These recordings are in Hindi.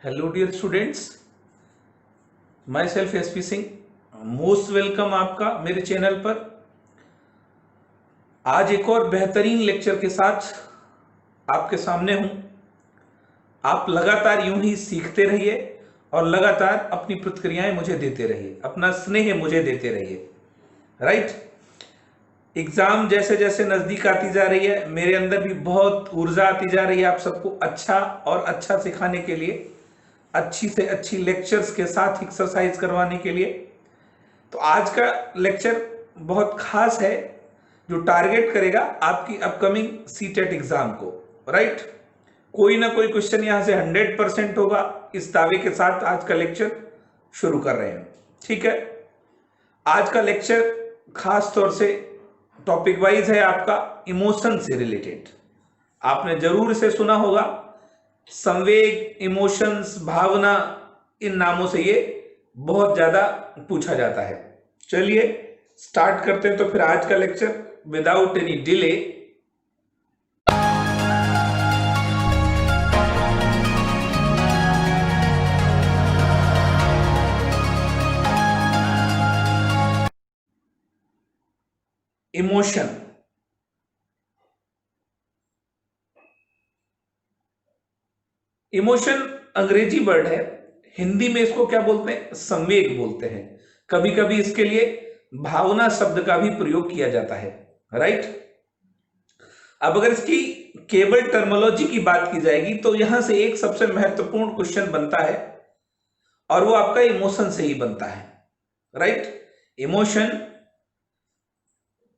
Hello dear students, myself SP Singh, most welcome आपका मेरे चैनल पर। आज एक और बेहतरीन लेक्चर के साथ आपके सामने हूं। आप लगातार यूं ही सीखते रहिए और लगातार अपनी प्रतिक्रियाएं मुझे देते रहिए, अपना स्नेह मुझे देते रहिए। राइट। एग्जाम जैसे जैसे नजदीक आती जा रही है, मेरे अंदर भी बहुत ऊर्जा आती जा रही है आप सबको अच्छा और अच्छा सिखाने के लिए, अच्छी से अच्छी लेक्चर्स के साथ एक्सरसाइज करवाने के लिए। तो आज का लेक्चर बहुत खास है, जो टारगेट करेगा आपकी अपकमिंग सीटेट एग्जाम को। राइट। कोई ना कोई क्वेश्चन यहां से 100% होगा, इस दावे के साथ आज का लेक्चर शुरू कर रहे हैं। ठीक है। आज का लेक्चर खास तौर से टॉपिक वाइज है आपका इमोशन से रिलेटेड। आपने जरूर इसे सुना होगा, संवेग, इमोशंस, भावना, इन नामों से ये बहुत ज्यादा पूछा जाता है। चलिए स्टार्ट करते हैं तो फिर आज का lecture without any delay. Emotion, emotion अंग्रेजी वर्ड है, हिंदी में इसको क्या बोलते हैं? संवेग बोलते हैं। कभी कभी इसके लिए भावना शब्द का भी प्रयोग किया जाता है। राइट। अब अगर इसकी केवल टर्मोलॉजी की बात की जाएगी तो यहां से एक सबसे महत्वपूर्ण क्वेश्चन बनता है और वो आपका इमोशन से ही बनता है। राइट। इमोशन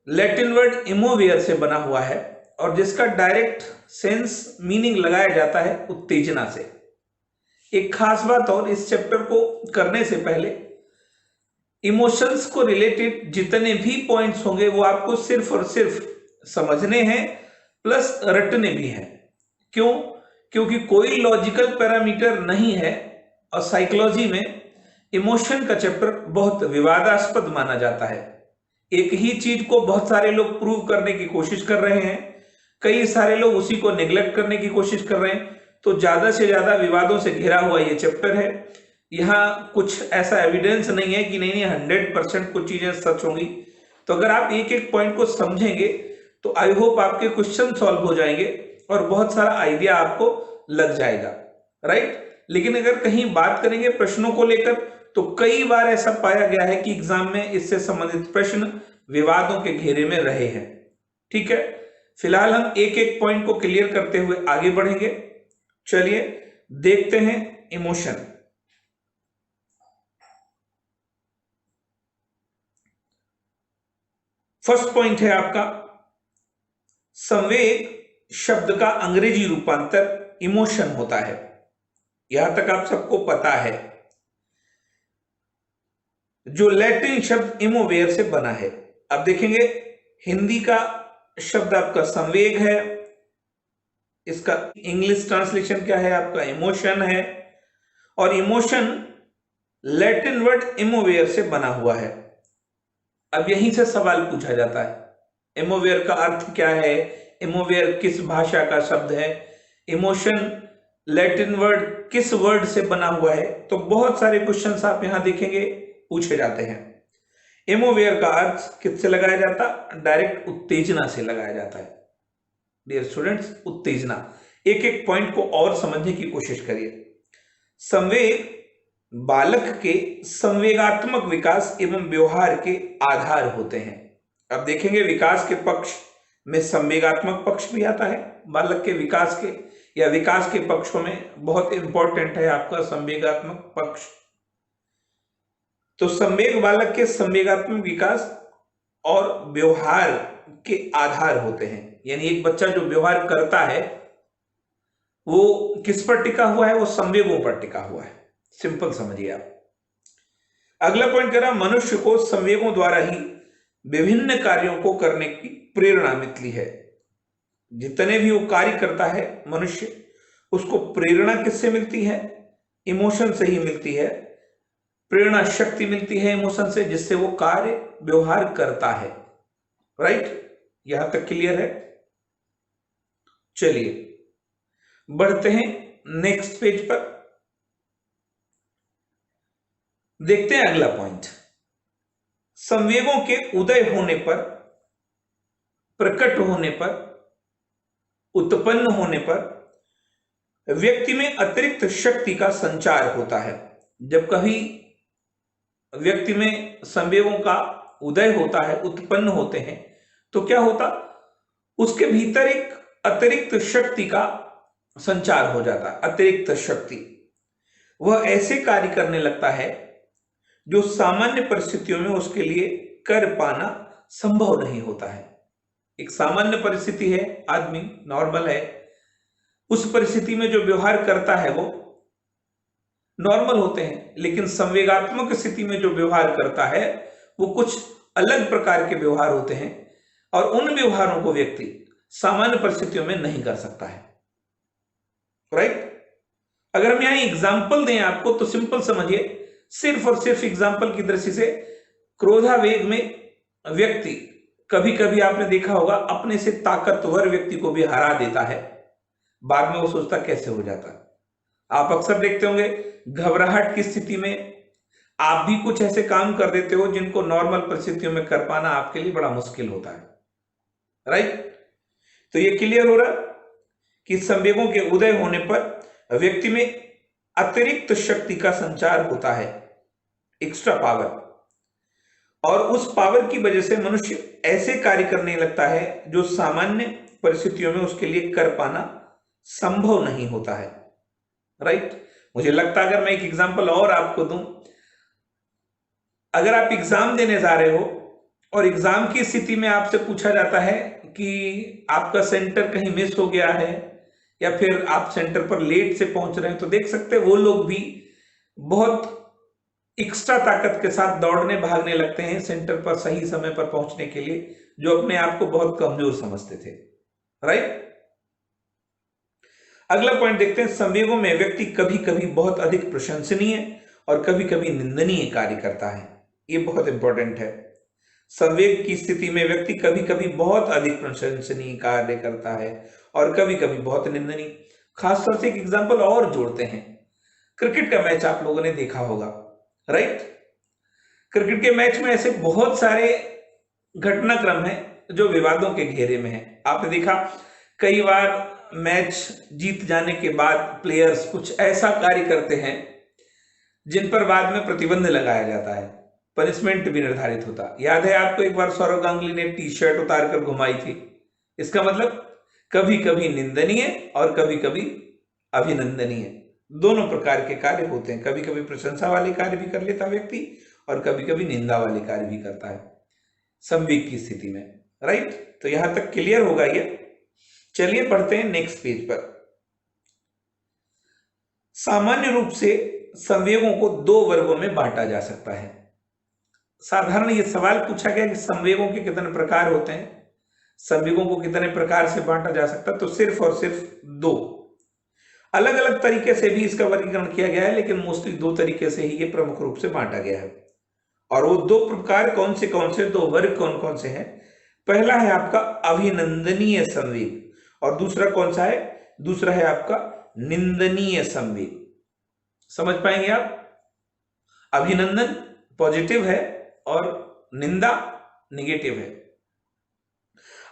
लैटिन वर्ड इमोवियर से बना हुआ है और जिसका डायरेक्ट सेंस मीनिंग लगाया जाता है उत्तेजना से। एक खास बात और, इस चैप्टर को करने से पहले इमोशंस को रिलेटेड जितने भी पॉइंट्स होंगे वो आपको सिर्फ और सिर्फ समझने हैं प्लस रटने भी हैं। क्यों? क्योंकि कोई लॉजिकल पैरामीटर नहीं है और साइकोलॉजी में इमोशन का चैप्टर बहुत विवादास्पद माना जाता है। एक ही चीज को बहुत सारे लोग प्रूव करने की कोशिश कर रहे हैं, कई सारे लोग उसी को नेग्लेक्ट करने की कोशिश कर रहे हैं, तो ज्यादा से ज्यादा विवादों से घिरा हुआ ये चैप्टर है। यहाँ कुछ ऐसा एविडेंस नहीं है कि नहीं नहीं 100% कुछ चीजें सच होंगी। तो अगर आप एक एक पॉइंट को समझेंगे तो आई होप आपके क्वेश्चन सॉल्व हो जाएंगे और बहुत सारा आइडिया आपको लग जाएगा। राइट। लेकिन अगर कहीं बात करेंगे प्रश्नों को लेकर तो कई बार ऐसा पाया गया है कि एग्जाम में इससे संबंधित प्रश्न विवादों के घेरे में रहे हैं। ठीक है। फिलहाल हम एक एक पॉइंट को क्लियर करते हुए आगे बढ़ेंगे। चलिए देखते हैं इमोशन। फर्स्ट पॉइंट है आपका, संवेग शब्द का अंग्रेजी रूपांतर इमोशन होता है। यहां तक आप सबको पता है, जो लैटिन शब्द इमोवेयर से बना है। अब देखेंगे हिंदी का शब्द आपका संवेग है, इसका इंग्लिश ट्रांसलेशन क्या है आपका? इमोशन है। और इमोशन लैटिन वर्ड इमोवेयर से बना हुआ है। अब यहीं से सवाल पूछा जाता है, इमोवेयर का अर्थ क्या है? इमोवेयर किस भाषा का शब्द है? इमोशन लैटिन वर्ड किस वर्ड से बना हुआ है? तो बहुत सारे क्वेश्चंस आप यहां देखेंगे पूछे जाते हैं। इमोवेयर का अर्थ किससे लगाया जाता? डायरेक्ट उत्तेजना से लगाया जाता है। डियर स्टूडेंट्स, उत्तेजना। एक एक पॉइंट को और समझने की कोशिश करिए। संवेग बालक के संवेगात्मक विकास एवं व्यवहार के आधार होते हैं। अब देखेंगे विकास के पक्ष में संवेगात्मक पक्ष भी आता है। बालक के विकास के या विकास के पक्षों में बहुत इंपॉर्टेंट है आपका संवेगात्मक पक्ष। तो संवेग बालक के संवेगात्मक विकास और व्यवहार के आधार होते हैं। यानी एक बच्चा जो व्यवहार करता है वो किस पर टिका हुआ है? वो संवेगों पर टिका हुआ है। सिंपल समझिए आप। अगला पॉइंट कह रहा, मनुष्य को संवेगों द्वारा ही विभिन्न कार्यों को करने की प्रेरणा मिलती है। जितने भी वो कार्य करता है मनुष्य, उसको प्रेरणा किससे मिलती है? इमोशन से ही मिलती है। प्रेरणा शक्ति मिलती है इमोशन से, जिससे वो कार्य व्यवहार करता है। राइट। यहां तक क्लियर है? चलिए बढ़ते हैं नेक्स्ट पेज पर। देखते हैं अगला पॉइंट। संवेगों के उदय होने पर, प्रकट होने पर, उत्पन्न होने पर व्यक्ति में अतिरिक्त शक्ति का संचार होता है। जब कभी व्यक्ति में संवेगों का उदय होता है, उत्पन्न होते हैं, तो क्या होता, उसके भीतर एक अतिरिक्त शक्ति का संचार हो जाता है। अतिरिक्त शक्ति, वह ऐसे कार्य करने लगता है जो सामान्य परिस्थितियों में उसके लिए कर पाना संभव नहीं होता है। एक सामान्य परिस्थिति है, आदमी नॉर्मल है, उस परिस्थिति में जो व्यवहार करता है वो नॉर्मल होते हैं, लेकिन संवेगात्मक स्थिति में जो व्यवहार करता है वो कुछ अलग प्रकार के व्यवहार होते हैं, और उन व्यवहारों को व्यक्ति सामान्य परिस्थितियों में नहीं कर सकता है। राइट? अगर हम यहां एग्जाम्पल दें आपको तो सिंपल समझिए, सिर्फ और सिर्फ एग्जाम्पल की दृष्टि से, क्रोधावेग में व्यक्ति कभी कभी आपने देखा होगा अपने से ताकतवर व्यक्ति को भी हरा देता है, बाद में वो सोचता कैसे हो जाता है। आप अक्सर देखते होंगे घबराहट की स्थिति में आप भी कुछ ऐसे काम कर देते हो जिनको नॉर्मल परिस्थितियों में कर पाना आपके लिए बड़ा मुश्किल होता है। राइट? तो ये क्लियर हो रहा कि संवेगों के उदय होने पर व्यक्ति में अतिरिक्त शक्ति का संचार होता है, एक्स्ट्रा पावर, और उस पावर की वजह से मनुष्य ऐसे कार्य करने लगता है जो सामान्य परिस्थितियों में उसके लिए कर पाना संभव नहीं होता है। राइट? मुझे लगता है अगर मैं एक एग्जांपल और आपको दूं, अगर आप एग्जाम देने जा रहे हो और एग्जाम की स्थिति में आपसे पूछा जाता है कि आपका सेंटर कहीं मिस हो गया है या फिर आप सेंटर पर लेट से पहुंच रहे हैं, तो देख सकते हैं वो लोग भी बहुत एक्स्ट्रा ताकत के साथ दौड़ने भागने लगते हैं सेंटर पर सही समय पर पहुंचने के लिए, जो अपने आप को बहुत कमजोर समझते थे। राइट? अगला पॉइंट देखते हैं। संवेगों में व्यक्ति कभी कभी बहुत अधिक प्रशंसनीय और कभी कभी निंदनीय कार्य करता है। ये बहुत इंपॉर्टेंट है। संवेग की स्थिति में व्यक्ति कभी कभी बहुत अधिक प्रशंसनीय कार्य करता है और कभी कभी बहुत निंदनीय। खासतौर से एक एग्जांपल और जोड़ते हैं, क्रिकेट का मैच आप लोगों ने देखा होगा। राइट? क्रिकेट के मैच में ऐसे बहुत सारे घटनाक्रम हैं जो विवादों के घेरे में है। आपने देखा कई बार मैच जीत जाने के बाद प्लेयर्स कुछ ऐसा कार्य करते हैं जिन पर बाद में प्रतिबंध लगाया जाता है, पनिशमेंट भी निर्धारित होता। याद है आपको एक बार सौरव गांगुली ने टी शर्ट उतारकर घुमाई थी। इसका मतलब कभी कभी निंदनीय और कभी कभी अभिनंदनीय, दोनों प्रकार के कार्य होते हैं। कभी कभी प्रशंसा वाले कार्य भी कर लेता व्यक्ति और कभी कभी निंदा वाले कार्य भी करता है संवेग की स्थिति में। राइट? तो यहां तक क्लियर होगा ये। चलिए पढ़ते हैं नेक्स्ट पेज पर। सामान्य रूप से संवेगों को दो वर्गों में बांटा जा सकता है। साधारण ये सवाल पूछा गया कि संवेगों के कितने प्रकार होते हैं, संवेगों को कितने प्रकार से बांटा जा सकता है, तो सिर्फ और सिर्फ दो। अलग अलग तरीके से भी इसका वर्गीकरण किया गया है, लेकिन मोस्टली दो तरीके से ही ये प्रमुख रूप से बांटा गया है। और वो दो प्रकार कौन से, दो वर्ग कौन कौन से हैं? पहला है आपका अभिनंदनीय संवेग और दूसरा कौन सा है? दूसरा है आपका निंदनीय संवेग। समझ पाएंगे आप? अभिनंदन पॉजिटिव है और निंदा निगेटिव है।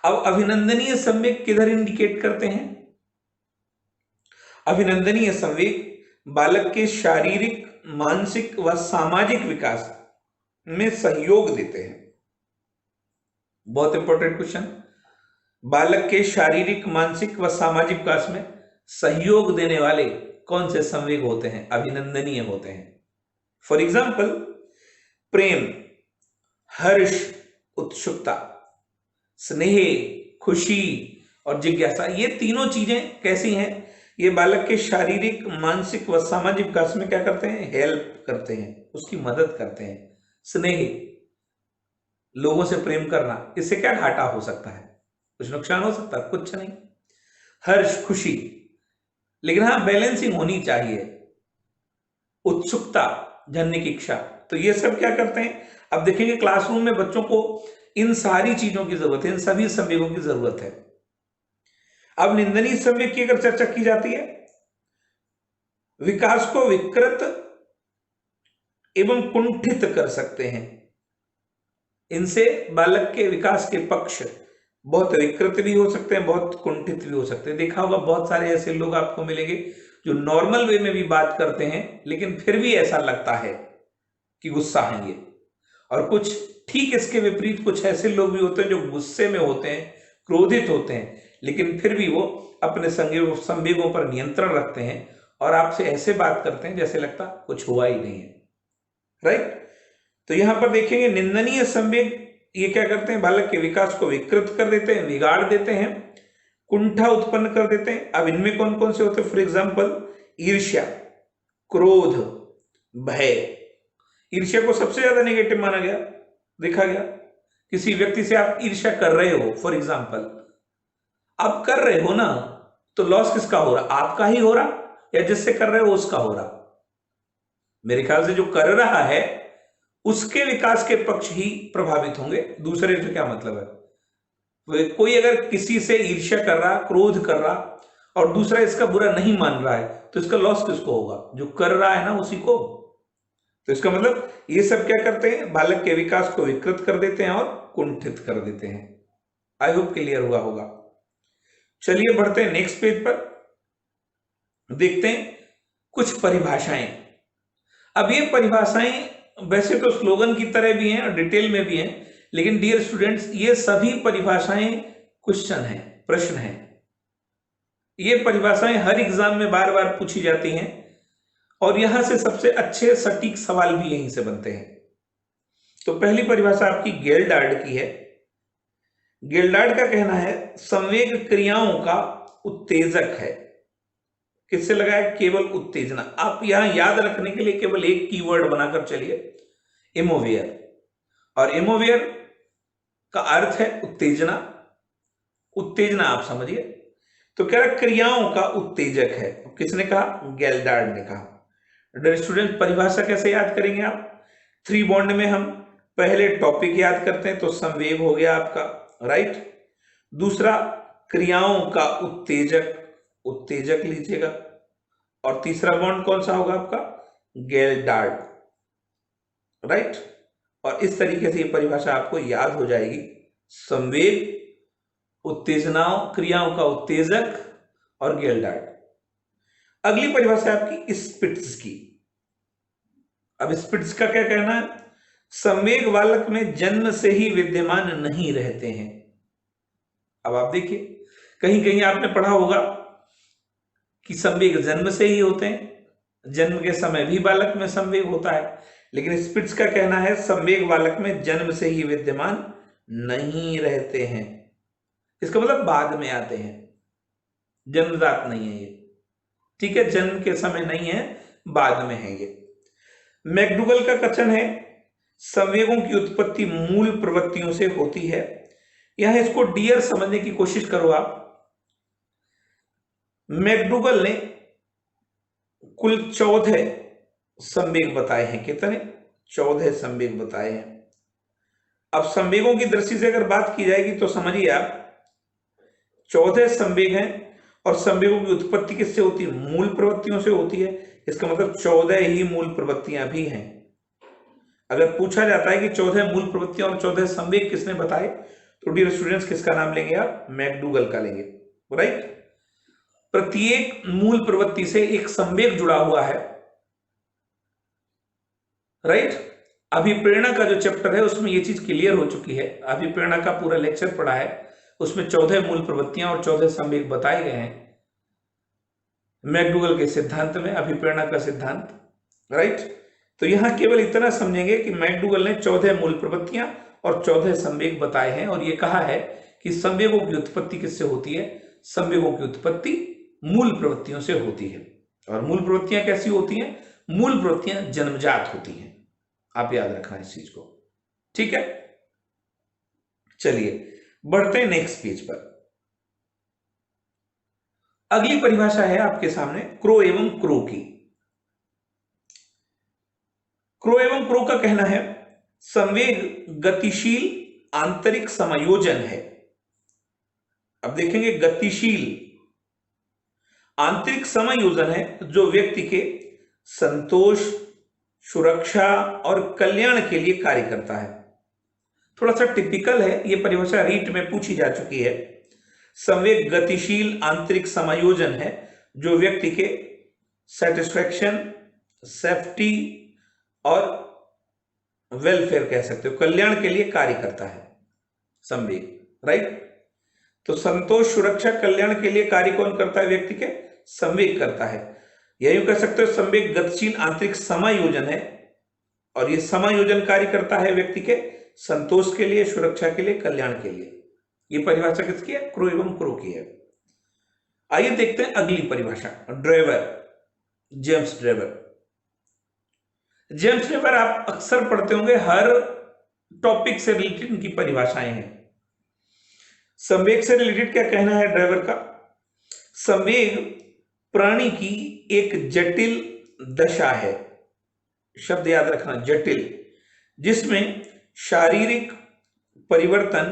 अब अभिनंदनीय संवेग किधर इंडिकेट करते हैं? अभिनंदनीय संवेग बालक के शारीरिक, मानसिक व सामाजिक विकास में सहयोग देते हैं। बहुत इंपॉर्टेंट क्वेश्चन। बालक के शारीरिक, मानसिक व सामाजिक विकास में सहयोग देने वाले कौन से संवेग होते हैं? अभिनंदनीय होते हैं। फॉर एग्जाम्पल, प्रेम, हर्ष, उत्सुकता, स्नेह, खुशी और जिज्ञासा, ये तीनों चीजें कैसी हैं? ये बालक के शारीरिक, मानसिक व सामाजिक विकास में क्या करते हैं? हेल्प करते हैं, उसकी मदद करते हैं। स्नेह, लोगों से प्रेम करना, इससे क्या घाटा हो सकता है? कुछ नुकसान हो सकता है? कुछ नहीं। हर्ष, खुशी, लेकिन हाँ बैलेंसिंग होनी चाहिए। उत्सुकता, जानने की इच्छा, तो ये सब क्या करते हैं? अब देखेंगे क्लासरूम में बच्चों को इन सारी चीजों की जरूरत है, इन सभी संवेगों की जरूरत है। अब निंदनीय संवेग की अगर चर्चा की जाती है, विकास को विकृत एवं कुंठित कर सकते हैं। इनसे बालक के विकास के पक्ष बहुत विकृत भी हो सकते हैं, बहुत कुंठित भी हो सकते हैं। देखा होगा बहुत सारे ऐसे लोग आपको मिलेंगे जो नॉर्मल वे में भी बात करते हैं लेकिन फिर भी ऐसा लगता है कि गुस्सा है ये। और कुछ ठीक इसके विपरीत कुछ ऐसे लोग भी होते हैं जो गुस्से में होते हैं, क्रोधित होते हैं, लेकिन फिर भी वो अपने संवेगों पर नियंत्रण रखते हैं और आपसे ऐसे बात करते हैं जैसे लगता कुछ हुआ ही नहीं है। राइट। तो यहां पर देखेंगे निंदनीय संवेग ये क्या करते हैं, बालक के विकास को विकृत कर देते हैं, बिगाड़ देते हैं, कुंठा उत्पन्न कर देते हैं। अब इनमें कौन कौन से होते हैं? फॉर एग्जाम्पल ईर्ष्या, क्रोध, भय। ईर्ष्या को सबसे ज्यादा नेगेटिव माना गया, देखा गया। किसी व्यक्ति से आप ईर्ष्या कर रहे हो, फॉर एग्जाम्पल आप कर रहे हो ना, तो लॉस किसका हो रहा? आपका ही हो रहा या जिससे कर रहे हो उसका हो रहा? मेरे ख्याल से जो कर रहा है उसके विकास के पक्ष ही प्रभावित होंगे, दूसरे से क्या मतलब है? कोई अगर किसी से ईर्ष्या कर रहा, क्रोध कर रहा और दूसरा इसका बुरा नहीं मान रहा है तो इसका लॉस किसको होगा? जो कर रहा है ना उसी को। तो इसका मतलब ये सब क्या करते हैं? बालक के विकास को विकृत कर देते हैं और कुंठित कर देते हैं। आई होप क्लियर हुआ होगा। चलिए बढ़ते हैं नेक्स्ट पेज पर, देखते हैं कुछ परिभाषाएं। अब ये परिभाषाएं वैसे तो स्लोगन की तरह भी हैं और डिटेल में भी हैं, लेकिन डियर स्टूडेंट्स ये सभी परिभाषाएं क्वेश्चन है, प्रश्न है। ये परिभाषाएं हर एग्जाम में बार बार पूछी जाती हैं और यहां से सबसे अच्छे सटीक सवाल भी यहीं से बनते हैं। तो पहली परिभाषा आपकी गेल्डार्ड की है। गेल्डार्ड का कहना है संवेग क्रियाओं का उत्तेजक है। किससे लगाया? केवल उत्तेजना। आप यहां याद रखने के लिए केवल एक कीवर्ड बनाकर चलिए, इमोवियर। और इमोवियर का अर्थ है उत्तेजना। उत्तेजना आप समझिए। तो क्या क्रियाओं का उत्तेजक है? किसने कहा? गेल्डार्ड ने कहा। स्टूडेंट परिभाषा कैसे याद करेंगे आप? 3 बॉन्ड में हम पहले टॉपिक याद करते हैं, तो संवेग हो गया आपका, राइट। दूसरा क्रियाओं का उत्तेजक, उत्तेजक लीजिएगा। और तीसरा बॉन्ड कौन सा होगा आपका? गेल्डार्ड, राइट। और इस तरीके से ये परिभाषा आपको याद हो जाएगी। संवेग, उत्तेजनाओं, क्रियाओं का उत्तेजक और गेल्डार्ड। अगली परिभाषा आपकी स्पिट्ज की। अब स्पिट्ज का क्या कहना है? संवेग बालक में जन्म से ही विद्यमान नहीं रहते हैं। अब आप देखिए, कहीं कहीं आपने पढ़ा होगा कि संवेग जन्म से ही होते हैं, जन्म के समय भी बालक में संवेग होता है, लेकिन स्पिट्ज का कहना है संवेग बालक में जन्म से ही विद्यमान नहीं रहते हैं। इसका मतलब बाद में आते हैं, जन्मजात नहीं है ये, ठीक है। जन्म के समय नहीं है, बाद में है ये। मैकडूगल का कथन है संवेगों की उत्पत्ति मूल प्रवृत्तियों से होती है। यहां इसको डियर समझने की कोशिश करो आप। मैकडूगल ने कुल 14 संवेग बताए हैं। कितने? 14 संवेग बताए हैं। अब संवेगों की दृष्टि से अगर बात की जाएगी तो समझिए आप, 14 संवेग हैं और संवेगों की उत्पत्ति किससे होती है? मूल प्रवृत्तियों से होती है। इसका मतलब 14 ही मूल प्रवृत्तियां भी हैं। अगर पूछा जाता है कि 14 मूल प्रवृत्तियां और 14 संवेग किसने बताए, तो डियर स्टूडेंट्स किसका नाम लेंगे आप? मैकडूगल का लेंगे, राइट। प्रत्येक मूल प्रवृत्ति से एक संवेग जुड़ा हुआ है, राइट। अभिप्रेरणा का जो चैप्टर है उसमें ये चीज क्लियर हो चुकी है। अभिप्रेरणा का पूरा लेक्चर पढ़ा है, उसमें 14 मूल प्रवृत्तियां और 14 संवेग बताए गए हैं मैकडूगल के सिद्धांत में, अभिप्रेरणा का सिद्धांत, राइट। तो यहां केवल इतना समझेंगे कि मैकडूगल ने 14 मूल प्रवृत्तियां और 14 संवेग बताए हैं और ये कहा है कि संवेगों की उत्पत्ति किससे होती है? संवेगों की उत्पत्ति मूल प्रवृत्तियों से होती है। और मूल प्रवृत्तियां कैसी होती हैं? मूल प्रवृत्तियां जन्मजात होती हैं। आप याद रखना इस चीज को, ठीक है। चलिए बढ़ते हैं नेक्स्ट पेज पर। अगली परिभाषा है आपके सामने क्रो एवं क्रो की। क्रो एवं क्रो का कहना है संवेग गतिशील आंतरिक समायोजन है। अब देखेंगे, गतिशील आंतरिक समायोजन है जो व्यक्ति के संतोष, सुरक्षा और कल्याण के लिए कार्य करता है। थोड़ा सा टिपिकल है, ये परिभाषा रीट में पूछी जा चुकी है। संवेग गतिशील आंतरिक समायोजन है जो व्यक्ति के सेटिस्फैक्शन, सेफ्टी और वेलफेयर कह सकते हो, कल्याण के लिए कार्य करता है संवेग, राइट। तो संतोष, सुरक्षा, कल्याण के लिए कार्य कौन करता है? व्यक्ति के संवेग करता है। यही कह सकते हो संवेग गतिशील आंतरिक समायोजन है और ये समायोजन कार्य करता है व्यक्ति के संतोष के लिए, सुरक्षा के लिए, कल्याण के लिए। ये परिभाषा किसकी है? क्रो एवं क्रो की है। आइए देखते हैं अगली परिभाषा, Drever, James Drever. James Drever आप अक्सर पढ़ते होंगे, हर टॉपिक से रिलेटेड इनकी परिभाषाएं हैं। संवेग से रिलेटेड क्या कहना है ड्रेवर का? संवेग प्राणी की एक जटिल दशा है, शब्द याद रखना, जटिल, जिसमें शारीरिक परिवर्तन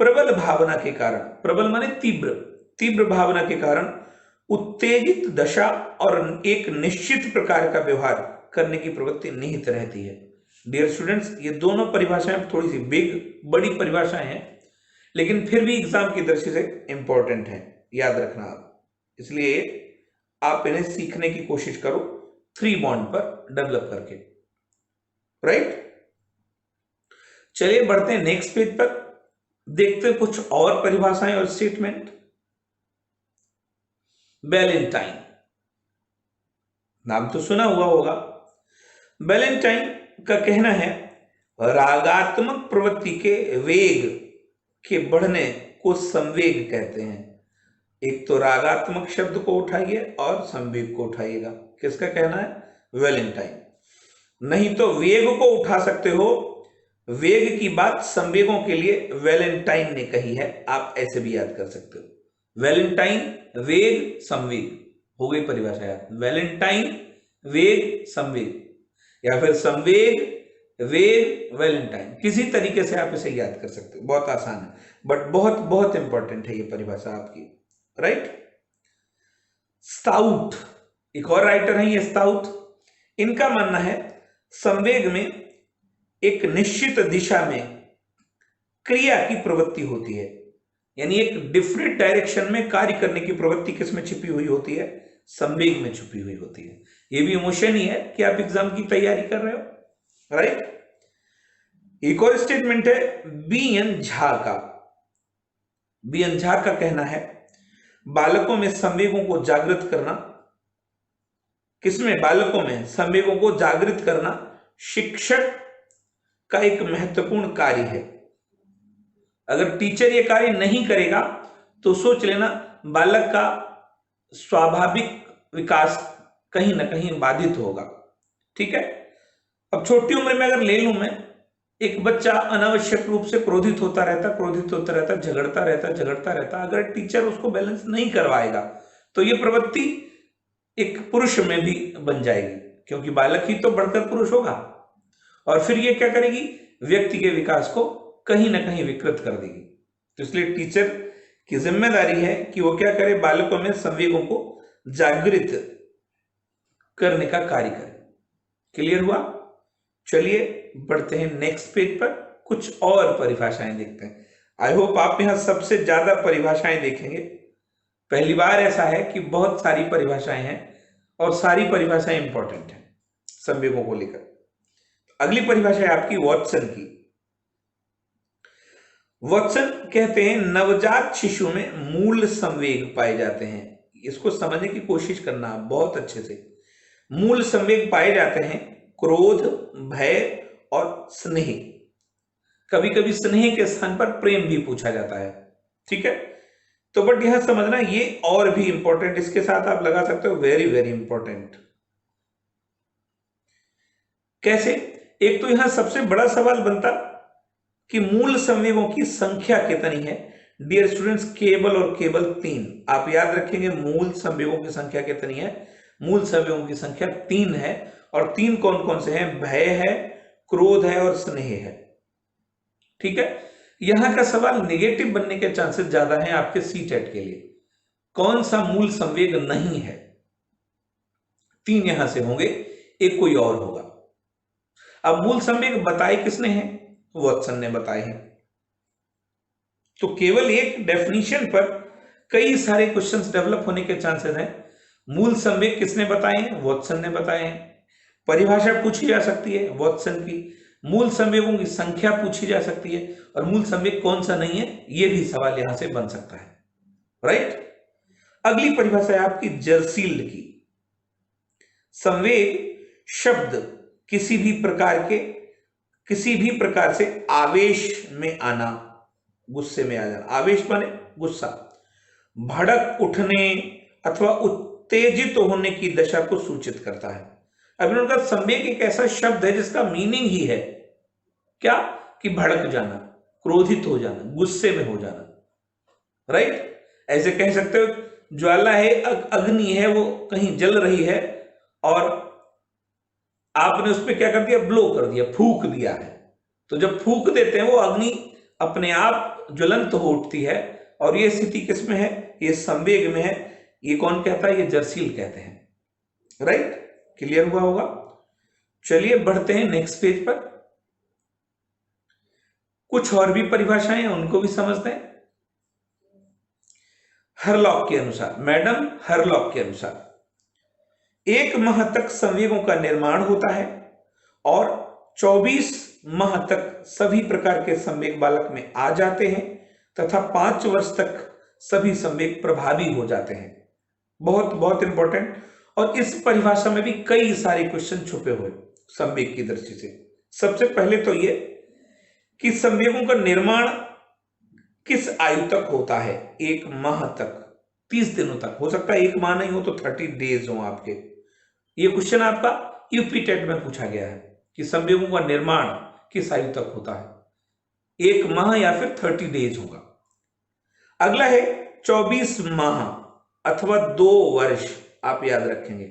प्रबल भावना के कारण, प्रबल माने तीव्र, तीव्र भावना के कारण उत्तेजित दशा और एक निश्चित प्रकार का व्यवहार करने की प्रवृत्ति निहित रहती है। डियर स्टूडेंट्स, ये दोनों परिभाषाएं थोड़ी सी बड़ी परिभाषाएं हैं, लेकिन फिर भी एग्जाम की दृष्टि से इंपॉर्टेंट है, याद रखना आप। इसलिए आप इन्हें सीखने की कोशिश करो 3 बॉन्ड पर डेवलप करके, राइट। चलिए बढ़ते हैं नेक्स्ट पेज पर, देखते हैं कुछ और परिभाषाएं और स्टेटमेंट। वैलेंटाइन, नाम तो सुना हुआ होगा। वैलेंटाइन का कहना है रागात्मक प्रवृत्ति के वेग के बढ़ने को संवेग कहते हैं। एक तो रागात्मक शब्द को उठाइए और संवेग को उठाइएगा। किसका कहना है? वैलेंटाइन। नहीं तो वेग को उठा सकते हो, वेग की बात संवेगों के लिए वैलेंटाइन ने कही है, आप ऐसे भी याद कर सकते हो। वैलेंटाइन, वेग, संवेग, हो गई परिभाषा याद। वैलेंटाइन, वेग, संवेग, या फिर संवेग, वेग, वैलेंटाइन, किसी तरीके से आप इसे याद कर सकते हो, बहुत आसान है, बट बहुत बहुत इंपॉर्टेंट है ये परिभाषा आपकी, राइट। स्टाउट, एक और राइटर है ये स्टाउट। इनका मानना है संवेग में एक निश्चित दिशा में क्रिया की प्रवृत्ति होती है, यानी एक डिफरेंट डायरेक्शन में कार्य करने की प्रवृत्ति किसमें छिपी हुई होती है? संवेग में छुपी हुई होती है। ये भी इमोशन ही है कि आप एग्जाम की तैयारी कर रहे हो, राइट। एक और स्टेटमेंट है बी.एन. झा का। बी.एन. झा का कहना है बालकों में संवेगों को जागृत करना, किसमें? बालकों में संवेगों को जागृत करना शिक्षक का एक महत्वपूर्ण कार्य है। अगर टीचर ये कार्य नहीं करेगा तो सोच लेना बालक का स्वाभाविक विकास कहीं ना कहीं बाधित होगा, ठीक है। अब छोटी उम्र में अगर ले लूं मैं, एक बच्चा अनावश्यक रूप से क्रोधित होता रहता, झगड़ता रहता, अगर टीचर उसको बैलेंस नहीं करवाएगा तो ये प्रवृत्ति एक पुरुष में भी बन जाएगी, क्योंकि बालक ही तो बढ़कर पुरुष होगा, और फिर ये क्या करेगी? व्यक्ति के विकास को कहीं ना कहीं विकृत कर देगी। तो इसलिए टीचर की जिम्मेदारी है कि वो क्या करे? बालकों में संवेगों को जागृत करने का कार्य करे। क्लियर हुआ? चलिए बढ़ते हैं नेक्स्ट पेज पर, कुछ और परिभाषाएं देखते हैं। आई होप आप यहां सबसे ज्यादा परिभाषाएं देखेंगे। पहली बार ऐसा है कि बहुत सारी परिभाषाएं हैं और सारी परिभाषाएं इंपॉर्टेंट हैं संवेगों को लेकर। अगली परिभाषा है आपकी वॉटसन की। वॉटसन कहते हैं नवजात शिशु में मूल संवेग पाए जाते हैं। इसको समझने की कोशिश करना बहुत अच्छे से। मूल संवेग पाए जाते हैं क्रोध, भय और स्नेह। कभी कभी स्नेह के स्थान पर प्रेम भी पूछा जाता है, ठीक है। तो बट यह समझना ये और भी इंपॉर्टेंट, इसके साथ आप लगा सकते हो वेरी वेरी इंपॉर्टेंट। कैसे? एक तो यहां सबसे बड़ा सवाल बनता कि मूल संवेगों की संख्या कितनी है। डियर स्टूडेंट्स, केवल और केवल 3। आप याद रखेंगे मूल संवेगों की संख्या कितनी है? मूल संवेगों की संख्या 3 है। और 3 कौन कौन से हैं? भय है, क्रोध है और स्नेह है, ठीक है। यहां का सवाल नेगेटिव बनने के चांसेस ज्यादा हैं आपके सीटेट के लिए। कौन सा मूल संवेग नहीं है? 3 यहां से होंगे, एक कोई और होगा, अब मूल संवेग बताए किसने हैं? वॉटसन ने बताए हैं। तो केवल एक डेफिनेशन पर कई सारे क्वेश्चंस डेवलप होने के चांसेस हैं। मूल संवेग किसने बताए हैं? वॉटसन ने बताए हैं। परिभाषा पूछी जा सकती है वॉटसन की, मूल संवेगों की संख्या पूछी जा सकती है, और मूल संवेग कौन सा नहीं है यह भी सवाल यहां से बन सकता है। राइट। अगली परिभाषा है आपकी जर्सील्ड की। संवेग शब्द किसी भी प्रकार से आवेश में आना, गुस्से में आ जाना, आवेश माने गुस्सा, भड़क उठने अथवा उत्तेजित होने की दशा को सूचित करता है। अब इन्होंने कहा संवेग एक ऐसा शब्द है जिसका मीनिंग ही है क्या? कि भड़क जाना, क्रोधित हो जाना, गुस्से में हो जाना। राइट। ऐसे कह सकते हो ज्वाला है, अग्नि है, वो कहीं जल रही है और आपने उस पर क्या कर दिया? ब्लो कर दिया, फूंक दिया है। तो जब फूंक देते हैं वो अग्नि अपने आप ज्वलंत हो उठती है, और ये स्थिति किसमें है? ये संवेग में है। ये कौन कहता है? ये जर्सील कहते हैं। राइट। क्लियर हुआ होगा। चलिए बढ़ते हैं नेक्स्ट पेज पर। कुछ और भी परिभाषाएं हैं, उनको भी समझते हैं। हरलॉक के अनुसार, मैडम हरलॉक के अनुसार 1 माह तक संवेगों का निर्माण होता है और 24 माह तक सभी प्रकार के संवेग बालक में आ जाते हैं तथा 5 वर्ष तक सभी संवेग प्रभावी हो जाते हैं। बहुत बहुत इंपॉर्टेंट। और इस परिभाषा में भी कई सारे क्वेश्चन छुपे हुए संवेग की दृष्टि से। सबसे पहले तो ये कि संवेगों का निर्माण किस आयु तक होता है? 1 माह तक, 30 दिनों तक। हो सकता है 1 माह नहीं हो तो 30 डेज हो आपके। ये क्वेश्चन आपका यूपी टेट में पूछा गया है कि संवेगों का निर्माण किस आयु तक होता है? 1 माह या फिर 30 डेज होगा। अगला है 24 माह अथवा 2 वर्ष। आप याद रखेंगे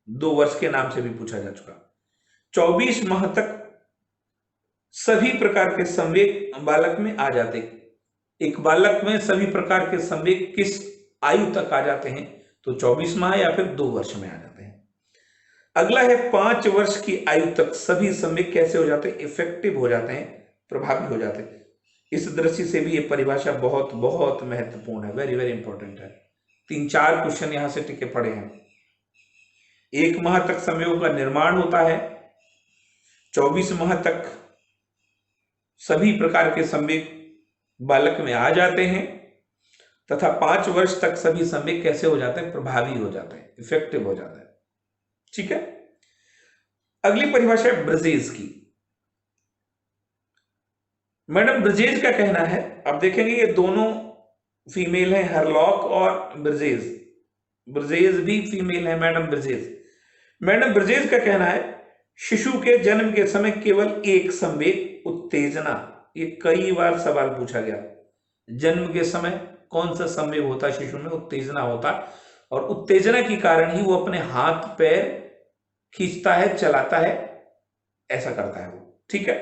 2 वर्ष के नाम से भी पूछा जा चुका। 24 माह तक सभी प्रकार के संवेग बालक में आ जाते। एक बालक में सभी प्रकार के संवेग किस आयु तक आ जाते हैं? तो 24 माह या फिर 2 वर्ष में आ जाते हैं। अगला है 5 वर्ष की आयु तक सभी संवेग कैसे हो जाते हैं? इफेक्टिव हो जाते हैं, प्रभावी हो जाते हैं। इस दृष्टि से भी ये परिभाषा बहुत बहुत महत्वपूर्ण है, वेरी वेरी इंपॉर्टेंट है। 3-4 क्वेश्चन यहां से टिके पड़े हैं। 1 माह तक संवेगों का निर्माण होता है, 24 माह तक सभी प्रकार के संवेग बालक में आ जाते हैं तथा 5 वर्ष तक सभी संवेग कैसे हो जाते हैं? प्रभावी हो जाते हैं, इफेक्टिव हो जाते हैं। ठीक है। अगली परिभाषा है ब्रजेज की। मैडम ब्रजेज का कहना है, अब देखेंगे ये दोनों फीमेल हैं, हरलॉक और ब्रजेज। ब्रजेज भी फीमेल है मैडम ब्रजेज। मैडम ब्रजेज का कहना है शिशु के जन्म के समय केवल एक संवेग उत्तेजना। ये कई बार सवाल पूछा गया। जन्म के समय कौन सा संवेग होता है शिशु में? उत्तेजना होता है, और उत्तेजना के कारण ही वो अपने हाथ पैर खींचता है, चलाता है, ऐसा करता है वो। ठीक है।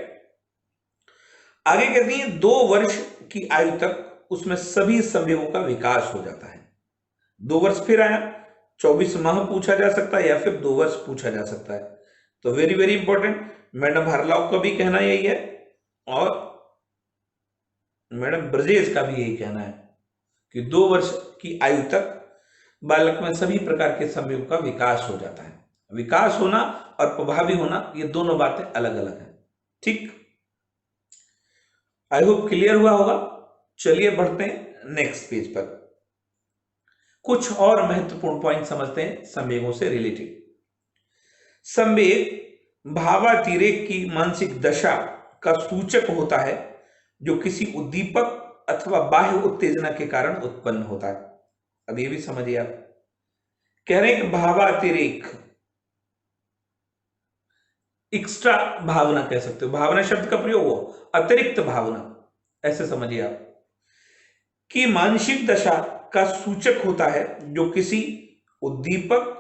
आगे कहती है 2 वर्ष की आयु तक उसमें सभी संवेगों का विकास हो जाता है। 2 वर्ष फिर आया, 24 माह पूछा जा सकता है या फिर 2 वर्ष पूछा जा सकता है। तो very very important. Madam Hurlock का भी कहना यही है और मैडम ब्रजेज का भी यही कहना है कि 2 वर्ष की आयु तक बालक में सभी प्रकार के संवेगों का विकास हो जाता है। विकास होना और प्रभावी होना, ये दोनों बातें अलग अलग हैं। ठीक। आई होप क्लियर हुआ होगा। चलिए बढ़ते हैं नेक्स्ट पेज पर। कुछ और महत्वपूर्ण पॉइंट समझते हैं संवेगों से रिलेटेड। संवेग भावातिरेक की मानसिक दशा का सूचक होता है जो किसी उद्दीपक अथवा बाह्य उत्तेजना के कारण उत्पन्न होता है। अब ये भी समझिए, आप कह रहे हैं कि भावातिरेक, एक्स्ट्रा भावना कह सकते हो, भावना शब्द का प्रयोग हो, अतिरिक्त भावना, ऐसे समझिए आप, कि मानसिक दशा का सूचक होता है जो किसी उद्दीपक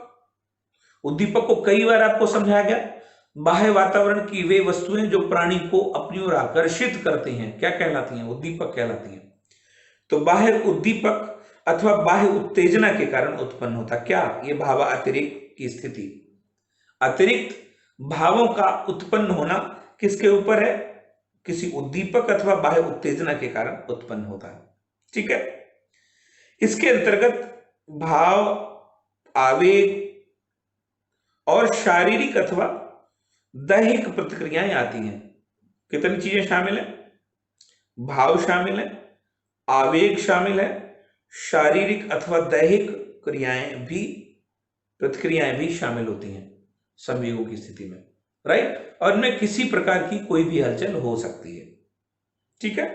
को कई बार आपको समझाया गया, बाह्य वातावरण की वे वस्तुएं जो प्राणी को अपनी ओर आकर्षित करती हैं, क्या कहलाती हैं? उद्दीपक कहलाती हैं। तो बाह्य उद्दीपक अथवा बाह्य उत्तेजना के कारण उत्पन्न होता क्या? ये भाव अतिरेक की स्थिति। अतिरिक्त भावों का उत्पन्न होना किसके ऊपर है? किसी उद्दीपक अथवा बाह्य उत्तेजना के कारण उत्पन्न होता है। ठीक है, इसके अंतर्गत भाव, आवेग और शारीरिक अथवा दैहिक प्रतिक्रियाएं आती हैं। कितनी चीजें शामिल है? भाव शामिल है, आवेग शामिल है, शारीरिक अथवा दैहिक क्रियाएं भी, प्रतिक्रियाएं भी शामिल होती हैं संवेगों की स्थिति में, राइट। और इनमें किसी प्रकार की कोई भी हलचल हो सकती है। ठीक है,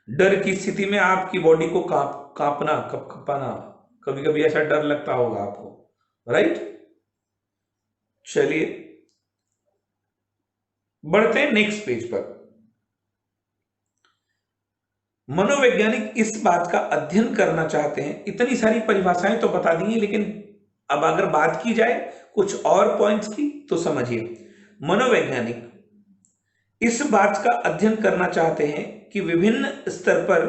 डर की स्थिति में आपकी बॉडी को कांपना, कपकपाना, कभी कभी ऐसा डर लगता होगा आपको, राइट। चलिए बढ़ते हैं नेक्स्ट पेज पर। मनोवैज्ञानिक इस बात का अध्ययन करना चाहते हैं, इतनी सारी परिभाषाएं तो बता दी, लेकिन अब अगर बात की जाए कुछ और पॉइंट्स की तो समझिए, मनोवैज्ञानिक इस बात का अध्ययन करना चाहते हैं कि विभिन्न स्तर पर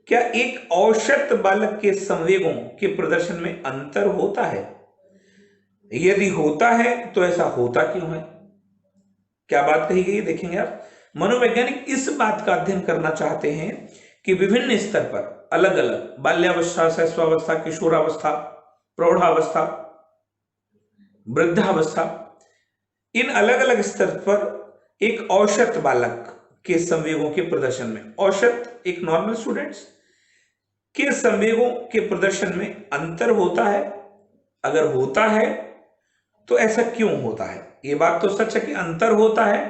क्या एक औसत बालक के संवेगों के प्रदर्शन में अंतर होता है। यदि होता है तो ऐसा होता क्यों है। क्या बात कही गई देखेंगे आप। मनोवैज्ञानिक इस बात का अध्ययन करना चाहते हैं कि विभिन्न स्तर पर अलग अलग बाल्यावस्था, शैशवावस्था, किशोरावस्था, प्रौढ़ावस्था, वृद्धावस्था, इन अलग अलग स्तर पर एक औसत बालक के संवेगों के प्रदर्शन में, औसत एक नॉर्मल स्टूडेंट्स के संवेगों के प्रदर्शन में अंतर होता है। अगर होता है तो ऐसा क्यों होता है। ये बात तो सच है कि अंतर होता है,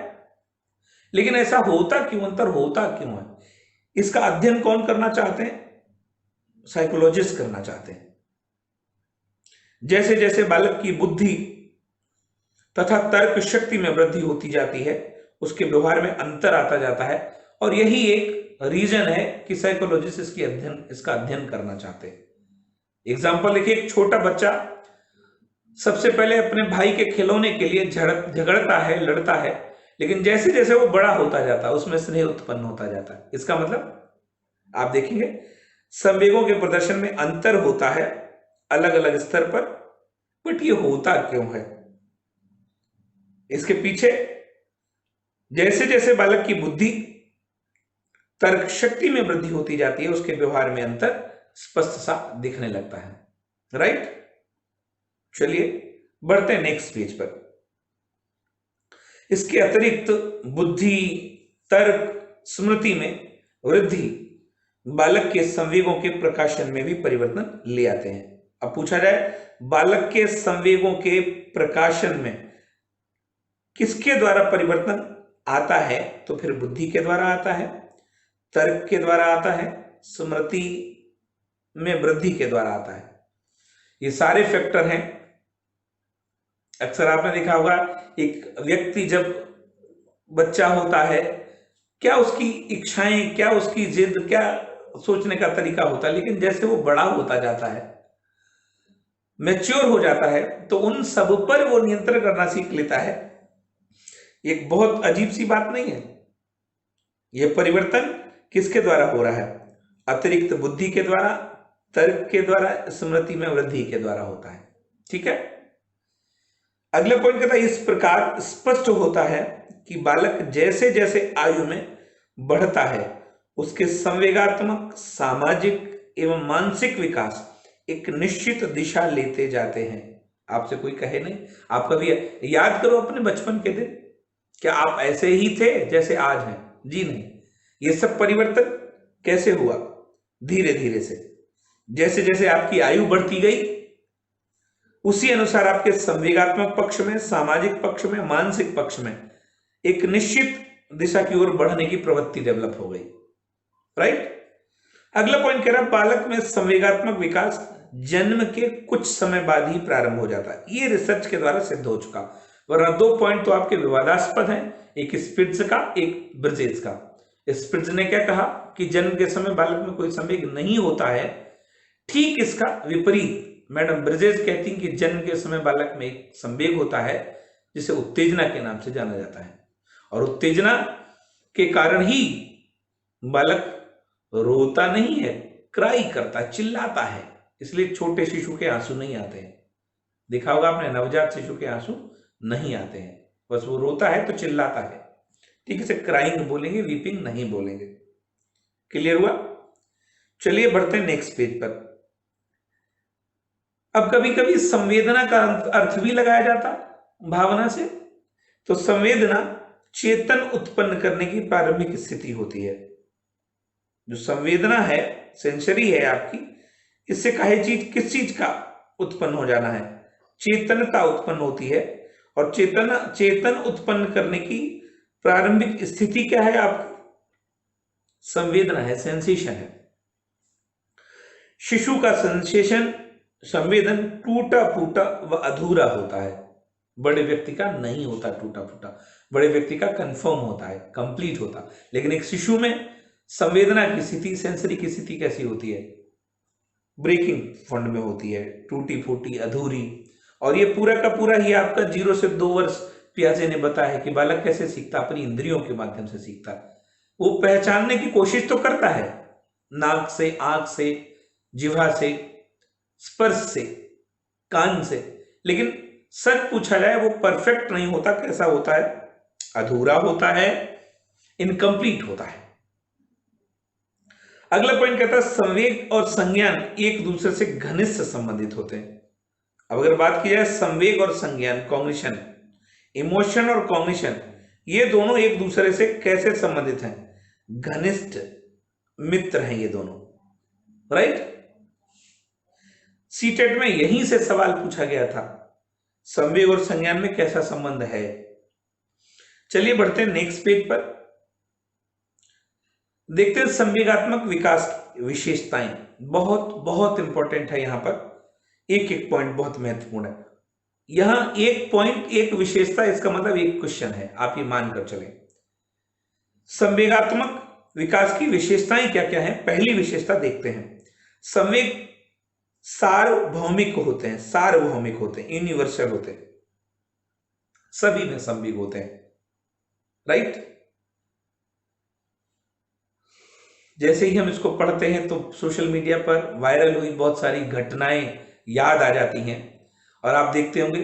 लेकिन ऐसा होता क्यों, अंतर होता क्यों है, इसका अध्ययन कौन करना चाहते हैं? साइकोलॉजिस्ट करना चाहते हैं। जैसे जैसे बालक की बुद्धि तथा तर्क शक्ति में वृद्धि होती जाती है, उसके व्यवहार में अंतर आता जाता है, और यही एक रीजन है कि साइकोलॉजिस्ट इसका अध्ययन करना चाहते हैं। एग्जाम्पल देखिए, एक छोटा बच्चा सबसे पहले अपने भाई के खिलौने के लिए झगड़ता है, लड़ता है, लेकिन जैसे जैसे वो बड़ा होता जाता है उसमें स्नेह उत्पन्न होता जाता है। इसका मतलब आप देखेंगे संवेगों के प्रदर्शन में अंतर होता है अलग अलग स्तर पर, बट ये होता क्यों है? इसके पीछे जैसे जैसे बालक की बुद्धि, तर्क शक्ति में वृद्धि होती जाती है, उसके व्यवहार में अंतर स्पष्ट सा दिखने लगता है, राइट। चलिए बढ़ते हैं नेक्स्ट पेज पर। इसके अतिरिक्त बुद्धि, तर्क, स्मृति में वृद्धि बालक के संवेगों के प्रकाशन में भी परिवर्तन ले आते हैं। अब पूछा जाए बालक के संवेगों के प्रकाशन में किसके द्वारा परिवर्तन आता है, तो फिर बुद्धि के द्वारा आता है, तर्क के द्वारा आता है, स्मृति में वृद्धि के द्वारा आता है। ये सारे फैक्टर हैं। अक्सर आपने देखा होगा एक व्यक्ति जब बच्चा होता है, क्या उसकी इच्छाएं, क्या उसकी जिद, क्या सोचने का तरीका होता है, लेकिन जैसे वो बड़ा होता जाता है, मैच्योर हो जाता है, तो उन सब पर वो नियंत्रण करना सीख लेता है। एक बहुत अजीब सी बात नहीं है। यह परिवर्तन किसके द्वारा हो रहा है? अतिरिक्त बुद्धि के द्वारा, तर्क के द्वारा, स्मृति में वृद्धि के द्वारा होता है। ठीक है, अगला पॉइंट कहता है इस प्रकार स्पष्ट होता है कि बालक जैसे जैसे आयु में बढ़ता है उसके संवेगात्मक, सामाजिक एवं मानसिक विकास एक निश्चित दिशा लेते जाते हैं। आपसे कोई कहे नहीं, आप कभी याद करो अपने बचपन के दिन, क्या आप ऐसे ही थे जैसे आज हैं? जी नहीं। ये सब परिवर्तन कैसे हुआ? धीरे धीरे से। जैसे जैसे आपकी आयु बढ़ती गई उसी अनुसार आपके संवेगात्मक पक्ष में, सामाजिक पक्ष में, मानसिक पक्ष में एक निश्चित दिशा की ओर बढ़ने की प्रवृत्ति डेवलप हो गई, राइट। अगला पॉइंट कह रहा है बालक में संवेगात्मक विकास जन्म के कुछ समय बाद ही प्रारंभ हो जाता है। ये रिसर्च के द्वारा सिद्ध हो चुका, वरना दो पॉइंट तो आपके विवादास्पद हैं, एक स्पिट्ज का, एक ब्रिजेस का। स्पिट्ज ने क्या कहा कि जन्म के समय बालक में कोई संवेग नहीं होता है, ठीक इसका विपरीत मैडम ब्रिजेस कहती हैं कि जन्म के समय बालक में एक संवेग होता है जिसे उत्तेजना के नाम से जाना जाता है, और उत्तेजना के कारण ही बालक रोता नहीं है, क्राई करता, चिल्लाता है। इसलिए छोटे शिशु के आंसू नहीं आते हैं। देखा होगा आपने, नवजात शिशु के आंसू नहीं आते हैं, बस वो रोता है तो चिल्लाता है, ठीक है, इसे क्राइंग बोलेंगे, वीपिंग नहीं बोलेंगे। क्लियर हुआ? चलिए बढ़ते हैं नेक्स्ट पेज पर। अब कभी कभी संवेदना का अर्थ भी लगाया जाता है भावना से। तो संवेदना चेतन उत्पन्न करने की प्रारंभिक स्थिति होती है। जो संवेदना है, सेंसरी है आपकी, इससे काहे चीज, किस चीज का उत्पन्न हो जाना है? चेतनता उत्पन्न होती है। और चेतन उत्पन्न करने की प्रारंभिक स्थिति क्या है आपकी? संवेदना है, सेंसेशन है। शिशु का सेंसेशन, संवेदन टूटा फूटा व अधूरा होता है। बड़े व्यक्ति का नहीं होता टूटा फूटा, बड़े व्यक्ति का कंफर्म होता है, कंप्लीट होता। लेकिन एक शिशु में संवेदना की स्थिति, सेंसरी की स्थिति कैसी होती है? ब्रेकिंग फंड में होती है, टूटी फूटी, अधूरी। और ये पूरा का पूरा ही आपका 0 से 2 वर्ष, पियाजे ने बताया है कि बालक कैसे सीखता, अपनी इंद्रियों के माध्यम से सीखता है। वो पहचानने की कोशिश तो करता है, नाक से, आंख से, जिह्वा से, स्पर्श से, कान से, लेकिन सच पूछा जाए वो परफेक्ट नहीं होता। कैसा होता है? अधूरा होता है, इनकम्प्लीट होता है। अगला पॉइंट कहता है संवेग और संज्ञान एक दूसरे से घनिष्ठ संबंधित होते हैं। अब अगर बात की जाए संवेग और संज्ञान, कॉग्निशन, इमोशन और कॉग्निशन, ये दोनों एक दूसरे से कैसे संबंधित हैं? घनिष्ठ मित्र हैं ये दोनों, राइट? सीटेट में यहीं से सवाल पूछा गया था, संवेग और संज्ञान में कैसा संबंध है। चलिए बढ़ते हैं नेक्स्ट पेज पर, देखते हैं संवेगात्मक विकास की विशेषताएं। बहुत बहुत इंपॉर्टेंट है यहां पर, एक एक पॉइंट बहुत महत्वपूर्ण है। यहां एक पॉइंट, एक विशेषता, इसका मतलब एक क्वेश्चन है, आप ये मानकर चलें। संवेगात्मक विकास की विशेषताएं क्या क्या है? पहली विशेषता देखते हैं, संवेग सार्वभौमिक होते हैं, सार्वभौमिक होते हैं, यूनिवर्सल होते हैं, सभी में संवेग होते हैं, राइट? जैसे ही हम इसको पढ़ते हैं तो सोशल मीडिया पर वायरल हुई बहुत सारी घटनाएं याद आ जाती हैं। और आप देखते होंगे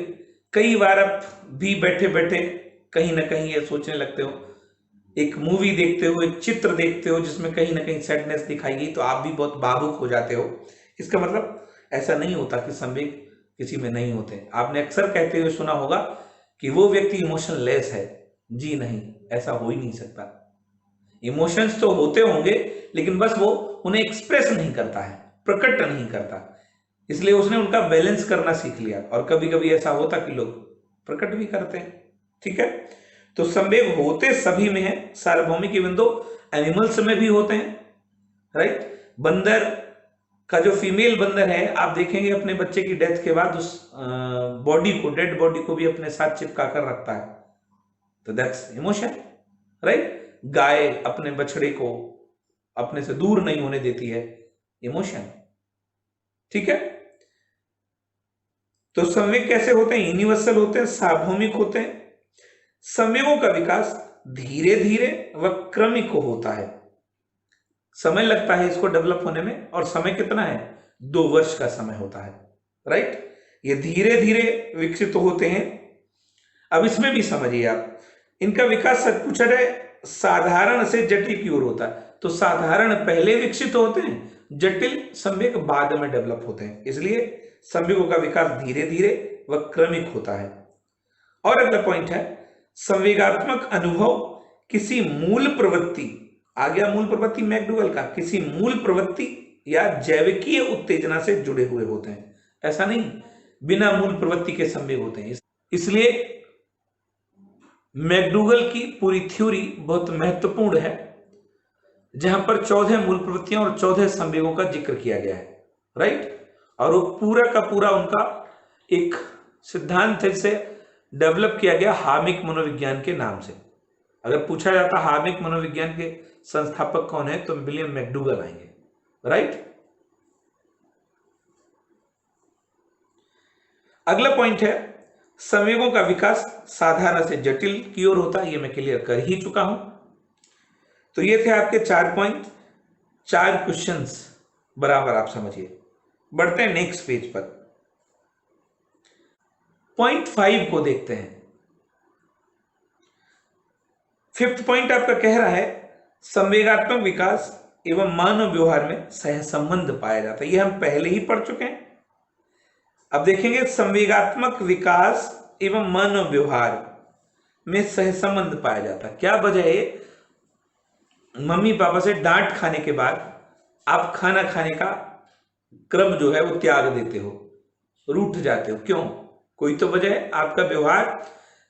कई बार आप भी बैठे बैठे कहीं ना कहीं ये सोचने लगते हो, एक मूवी देखते हो, एक चित्र देखते हो जिसमें कहीं ना कहीं सैडनेस दिखाई गई, तो आप भी बहुत भावुक हो जाते हो। इसका मतलब ऐसा नहीं होता कि संवेग किसी में नहीं होते। आपने अक्सर कहते हुए सुना होगा कि वो व्यक्ति इमोशनलेस है। जी नहीं, ऐसा हो ही नहीं सकता। इमोशंस तो होते होंगे, लेकिन बस वो उन्हें एक्सप्रेस नहीं करता है, प्रकट नहीं करता, इसलिए उसने उनका बैलेंस करना सीख लिया। और कभी कभी ऐसा होता कि लोग प्रकट भी करते हैं, ठीक है? तो संवेग होते सभी में है, सार्वभौमिक, इवन दो एनिमल्स में भी होते हैं, राइट? बंदर का जो फीमेल बंदर है, आप देखेंगे अपने बच्चे की डेथ के बाद उस बॉडी को, डेड बॉडी को भी अपने साथ चिपका कर रखता है, तो दैट्स इमोशन, राइट? गाय अपने बछड़े को अपने से दूर नहीं होने देती है, इमोशन, ठीक है? तो संवेग कैसे होते हैं? यूनिवर्सल होते हैं, सार्वभौमिक होते हैं। संवेगों का विकास धीरे धीरे व क्रमिक होता है, समय लगता है इसको डेवलप होने में, और समय कितना है? 2 वर्ष का समय होता है, राइट? ये धीरे धीरे विकसित होते हैं। अब इसमें भी समझिए आप, इनका विकास सच पूछा जाए साधारण से जटिल की ओर होता है। तो साधारण पहले विकसित होते हैं, जटिल संवेग बाद में डेवलप होते हैं, इसलिए संवेगों का विकास धीरे धीरे व क्रमिक होता है। और अगला पॉइंट है, संवेगात्मक अनुभव किसी मूल प्रवृत्ति, आ गया मूल प्रवृत्ति मैकडूगल का, किसी मूल प्रवृत्ति या जैविकीय उत्तेजना से जुड़े हुए होते हैं। ऐसा नहीं बिना मूल प्रवृत्ति के संवेग होते हैं। इसलिए मैकडूगल की पूरी थ्योरी बहुत महत्वपूर्ण है, जहां पर 14 मूल प्रवृत्तियां और 14 संवेगों का जिक्र किया गया है, राइट? और वो पूरा का पूरा उनका एक सिद्धांत से डेवलप किया गया हार्मिक मनोविज्ञान के नाम से। अगर पूछा जाता हार्मिक मनोविज्ञान के संस्थापक कौन है, तो विलियम मैकडूगल आएंगे, राइट? अगला पॉइंट है, संवेगों का विकास साधारण से जटिल की ओर होता है, ये मैं क्लियर कर ही चुका हूं। तो ये थे आपके 4 पॉइंट, 4 क्वेश्चंस बराबर, आप समझिए। बढ़ते हैं नेक्स्ट पेज पर, पॉइंट 5 को देखते हैं। 5th पॉइंट आपका कह रहा है संवेगात्मक विकास एवं मानव व्यवहार में सहसंबंध पाया जाता है। ये हम पहले ही पढ़ चुके हैं। अब देखेंगे संवेगात्मक विकास एवं मानव व्यवहार में सहसंबंध पाया जाता है। क्या वजह है? मम्मी पापा से डांट खाने के बाद आप खाना खाने का क्रम जो है वो त्याग देते हो, रूठ जाते हो। क्यों? कोई तो वजह है। आपका व्यवहार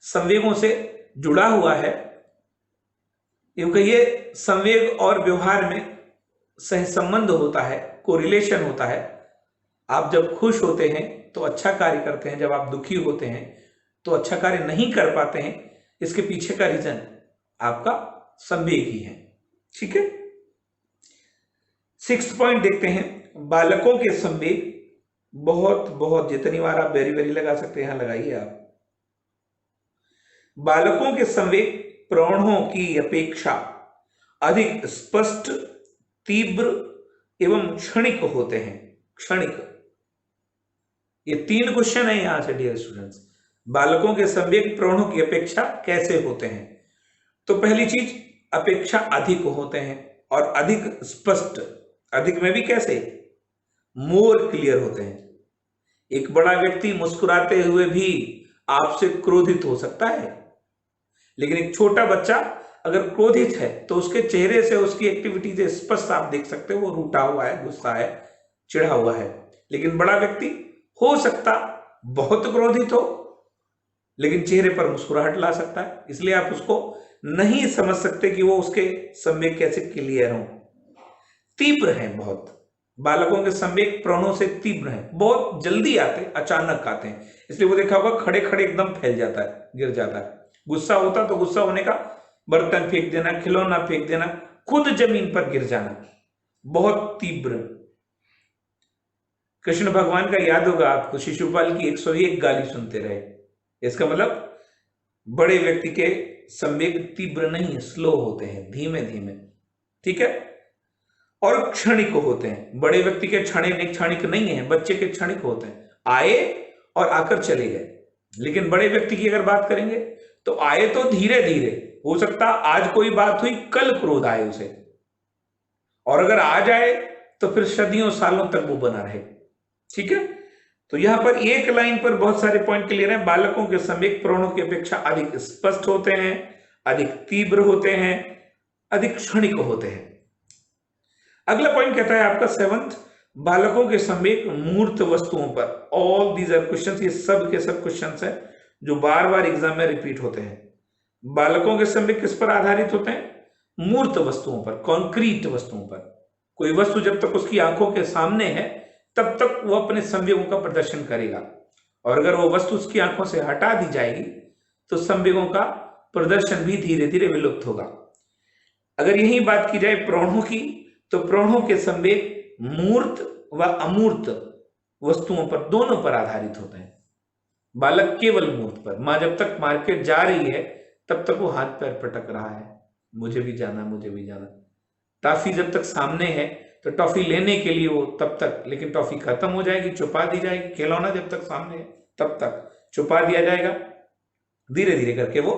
संवेगों से जुड़ा हुआ है, क्योंकि ये संवेग और व्यवहार में सहसंबंध होता है, कोरिलेशन होता है। आप जब खुश होते हैं तो अच्छा कार्य करते हैं, जब आप दुखी होते हैं तो अच्छा कार्य नहीं कर पाते हैं। इसके पीछे का रीजन आपका संवेग ही है। ठीक है। 6th पॉइंट देखते हैं, बालकों के संवेग बहुत बहुत, जितनी बार आप वेरी वेरी लगा सकते हैं यहां लगाइए आप। बालकों के संवेग प्रौढ़ों की अपेक्षा अधिक स्पष्ट, तीव्र एवं क्षणिक होते हैं। क्षणिक, ये 3 क्वेश्चन है यहां से डियर स्टूडेंट्स। बालकों के संवेग प्रौढ़ों की अपेक्षा कैसे होते हैं? तो पहली चीज, अपेक्षा अधिक होते हैं और अधिक स्पष्ट। अधिक में भी कैसे? मोर क्लियर होते हैं। एक बड़ा व्यक्ति मुस्कुराते हुए भी आपसे क्रोधित हो सकता है, लेकिन एक छोटा बच्चा अगर क्रोधित है तो उसके चेहरे से, उसकी एक्टिविटी से स्पष्ट आप देख सकते हो वो रूठा हुआ है, गुस्सा है, चिढ़ा हुआ है। लेकिन बड़ा व्यक्ति हो सकता बहुत क्रोधित हो, लेकिन चेहरे पर मुस्कुराहट ला सकता है। इसलिए आप उसको नहीं समझ सकते कि वो उसके संवेग कैसे क्लियर हो। तीव्र है बहुत, बालकों के संवेग प्रौढ़ों से तीव्र है, बहुत जल्दी आते, अचानक आते हैं। इसलिए वो देखा होगा खड़े खड़े एकदम फैल जाता है, गिर जाता है। गुस्सा होता तो गुस्सा होने का बर्तन फेंक देना, खिलौना फेंक देना, खुद जमीन पर गिर जाना, बहुत तीव्र। कृष्ण भगवान का याद होगा आपको, शिशुपाल की 101 गाली सुनते रहे। इसका मतलब बड़े व्यक्ति के संवेग तीव्र नहीं, स्लो होते हैं, धीमे धीमे। ठीक है। और क्षणिक होते हैं। बड़े व्यक्ति के क्षणिक नहीं है, बच्चे के क्षणिक होते हैं, आए और आकर चले गए। लेकिन बड़े व्यक्ति की अगर बात करेंगे तो आए तो धीरे धीरे, हो सकता आज कोई बात हुई, कल क्रोध आए उसे, और अगर आ जाए तो फिर सदियों सालों तक वो बना रहे। ठीक है। तो यहां पर एक लाइन पर बहुत सारे पॉइंट क्लियर हैं। बालकों के संवेग प्रौढ़ों की अपेक्षा अधिक स्पष्ट होते हैं, अधिक तीव्र होते हैं, अधिक क्षणिक होते हैं। अगला पॉइंट कहता है आपका 7th, बालकों के संवेग मूर्त वस्तुओं पर। ऑल दीज आर क्वेश्चंस, ये सब के सब क्वेश्चंस हैं जो बार बार एग्जाम में रिपीट होते हैं। बालकों के संवेग किस पर आधारित होते हैं? मूर्त वस्तुओं पर, कॉन्क्रीट वस्तुओं पर। कोई वस्तु जब तक उसकी आंखों के सामने है तब तक वो अपने संवेगों का प्रदर्शन करेगा, और अगर वो वस्तु उसकी आंखों से हटा दी जाएगी तो संवेगों का प्रदर्शन भी धीरे धीरे विलुप्त होगा। अगर यही बात की जाए प्रौढ़ों की, तो प्रौढ़ों के संवेग मूर्त व अमूर्त वस्तुओं पर, दोनों पर आधारित होते हैं। बालक केवल मूर्त पर, मां जब तक मार्केट जा रही है तब तक वो हाथ पैर पटक रहा है, मुझे भी जाना, मुझे भी जाना। टॉफी जब तक सामने है तो टॉफी लेने के लिए वो तब तक, लेकिन टॉफी खत्म हो जाएगी, छुपा दी जाएगी। खिलौना जब तक सामने है तब तक छुपा दिया जाएगा, धीरे धीरे करके वो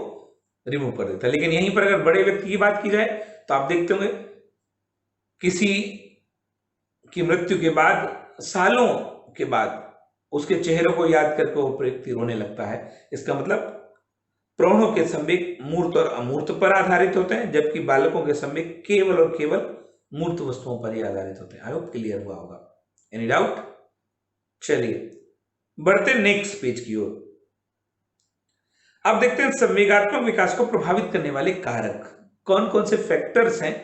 रिमूव कर देता है। लेकिन यहीं पर अगर बड़े व्यक्ति की बात की जाए तो आप देखते होंगे किसी की मृत्यु के बाद, सालों के बाद उसके चेहरे को याद करके वो व्यक्ति रोने लगता है। इसका मतलब प्रौढ़ों के संवेग मूर्त और अमूर्त पर आधारित होते हैं, जबकि बालकों के संवेग केवल और केवल मूर्त वस्तुओं पर ही आधारित होते हैं। आई होप क्लियर हुआ होगा। Any doubt? चलिए बढ़ते नेक्स्ट पेज की ओर। अब देखते हैं संवेगात्मक विकास को प्रभावित करने वाले कारक कौन कौन से फैक्टर्स हैं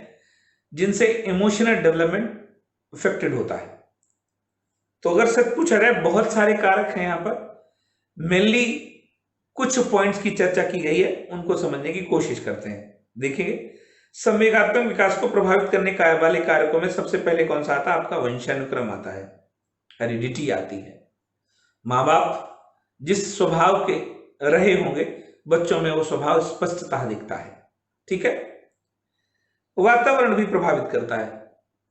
जिनसे इमोशनल डेवलपमेंट अफेक्टेड होता है। तो अगर सब पूछा जाए, बहुत सारे कारक हैं यहां पर, मेनली कुछ पॉइंट्स की चर्चा की गई है, उनको समझने की कोशिश करते हैं। देखिए, संवेगात्मक विकास को प्रभावित करने वाले कारकों में सबसे पहले कौन सा आता है? आपका वंशानुक्रम आता है, हेरिडिटी आती है। माँ बाप जिस स्वभाव के रहे होंगे बच्चों में वो स्वभाव स्पष्टतः दिखता है। ठीक है। वातावरण भी प्रभावित करता है।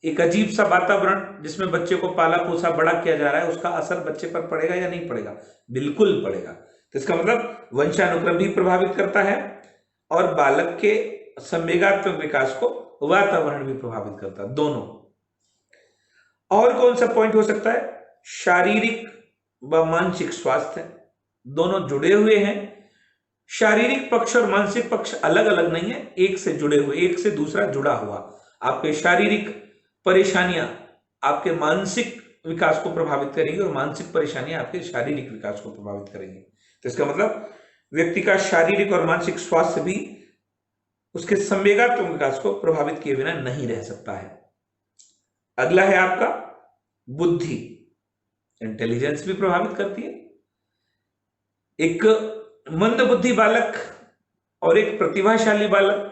एक अजीब सा वातावरण जिसमें बच्चे को पाला पोसा बड़ा किया जा रहा है, उसका असर बच्चे पर पड़ेगा या नहीं पड़ेगा? बिल्कुल पड़ेगा। तो इसका मतलब वंशानुक्रम भी प्रभावित करता है, और बालक के संवेगात्मक विकास को वातावरण भी प्रभावित करता है, दोनों। और कौन सा पॉइंट हो सकता है? शारीरिक व मानसिक स्वास्थ्य, दोनों जुड़े हुए हैं। शारीरिक पक्ष और मानसिक पक्ष अलग अलग नहीं है, एक से जुड़े हुए, एक से दूसरा जुड़ा हुआ। आपके शारीरिक परेशानियां आपके मानसिक विकास को प्रभावित करेंगी और मानसिक परेशानियां आपके शारीरिक विकास को प्रभावित करेंगी। तो इसका मतलब व्यक्ति का शारीरिक और मानसिक स्वास्थ्य भी उसके संवेगात्मक विकास को प्रभावित किए बिना नहीं रह सकता है। अगला है आपका बुद्धि, इंटेलिजेंस भी प्रभावित करती है। एक मंद बुद्धि बालक और एक प्रतिभाशाली बालक,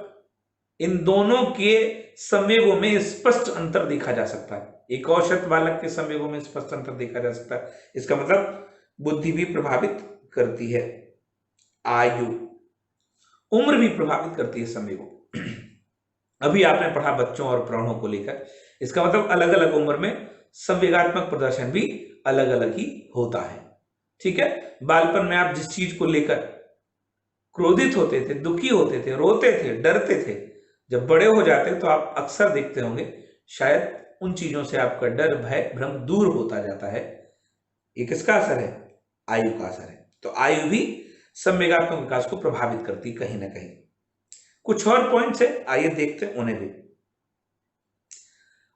इन दोनों के संवेगों में स्पष्ट अंतर देखा जा सकता है। एक औसत बालक के संवेगों में स्पष्ट अंतर देखा जा सकता है। इसका मतलब बुद्धि भी प्रभावित करती है। आयु, उम्र भी प्रभावित करती है संवेगों। अभी आपने पढ़ा बच्चों और प्राणों को लेकर, इसका मतलब अलग अलग उम्र में संवेगात्मक प्रदर्शन भी अलग अलग ही होता है। ठीक है, बालपन में आप जिस चीज को लेकर क्रोधित होते थे, दुखी होते थे, रोते थे, डरते थे, जब बड़े हो जाते तो आप अक्सर देखते होंगे शायद उन चीजों से आपका डर, भय, भ्रम दूर होता जाता है। ये किसका असर है? आयु का असर है। तो आयु भी संवेगात्मक विकास को प्रभावित करती कहीं ना कहीं। कुछ और पॉइंट्स है, आइए देखते हैं उन्हें भी।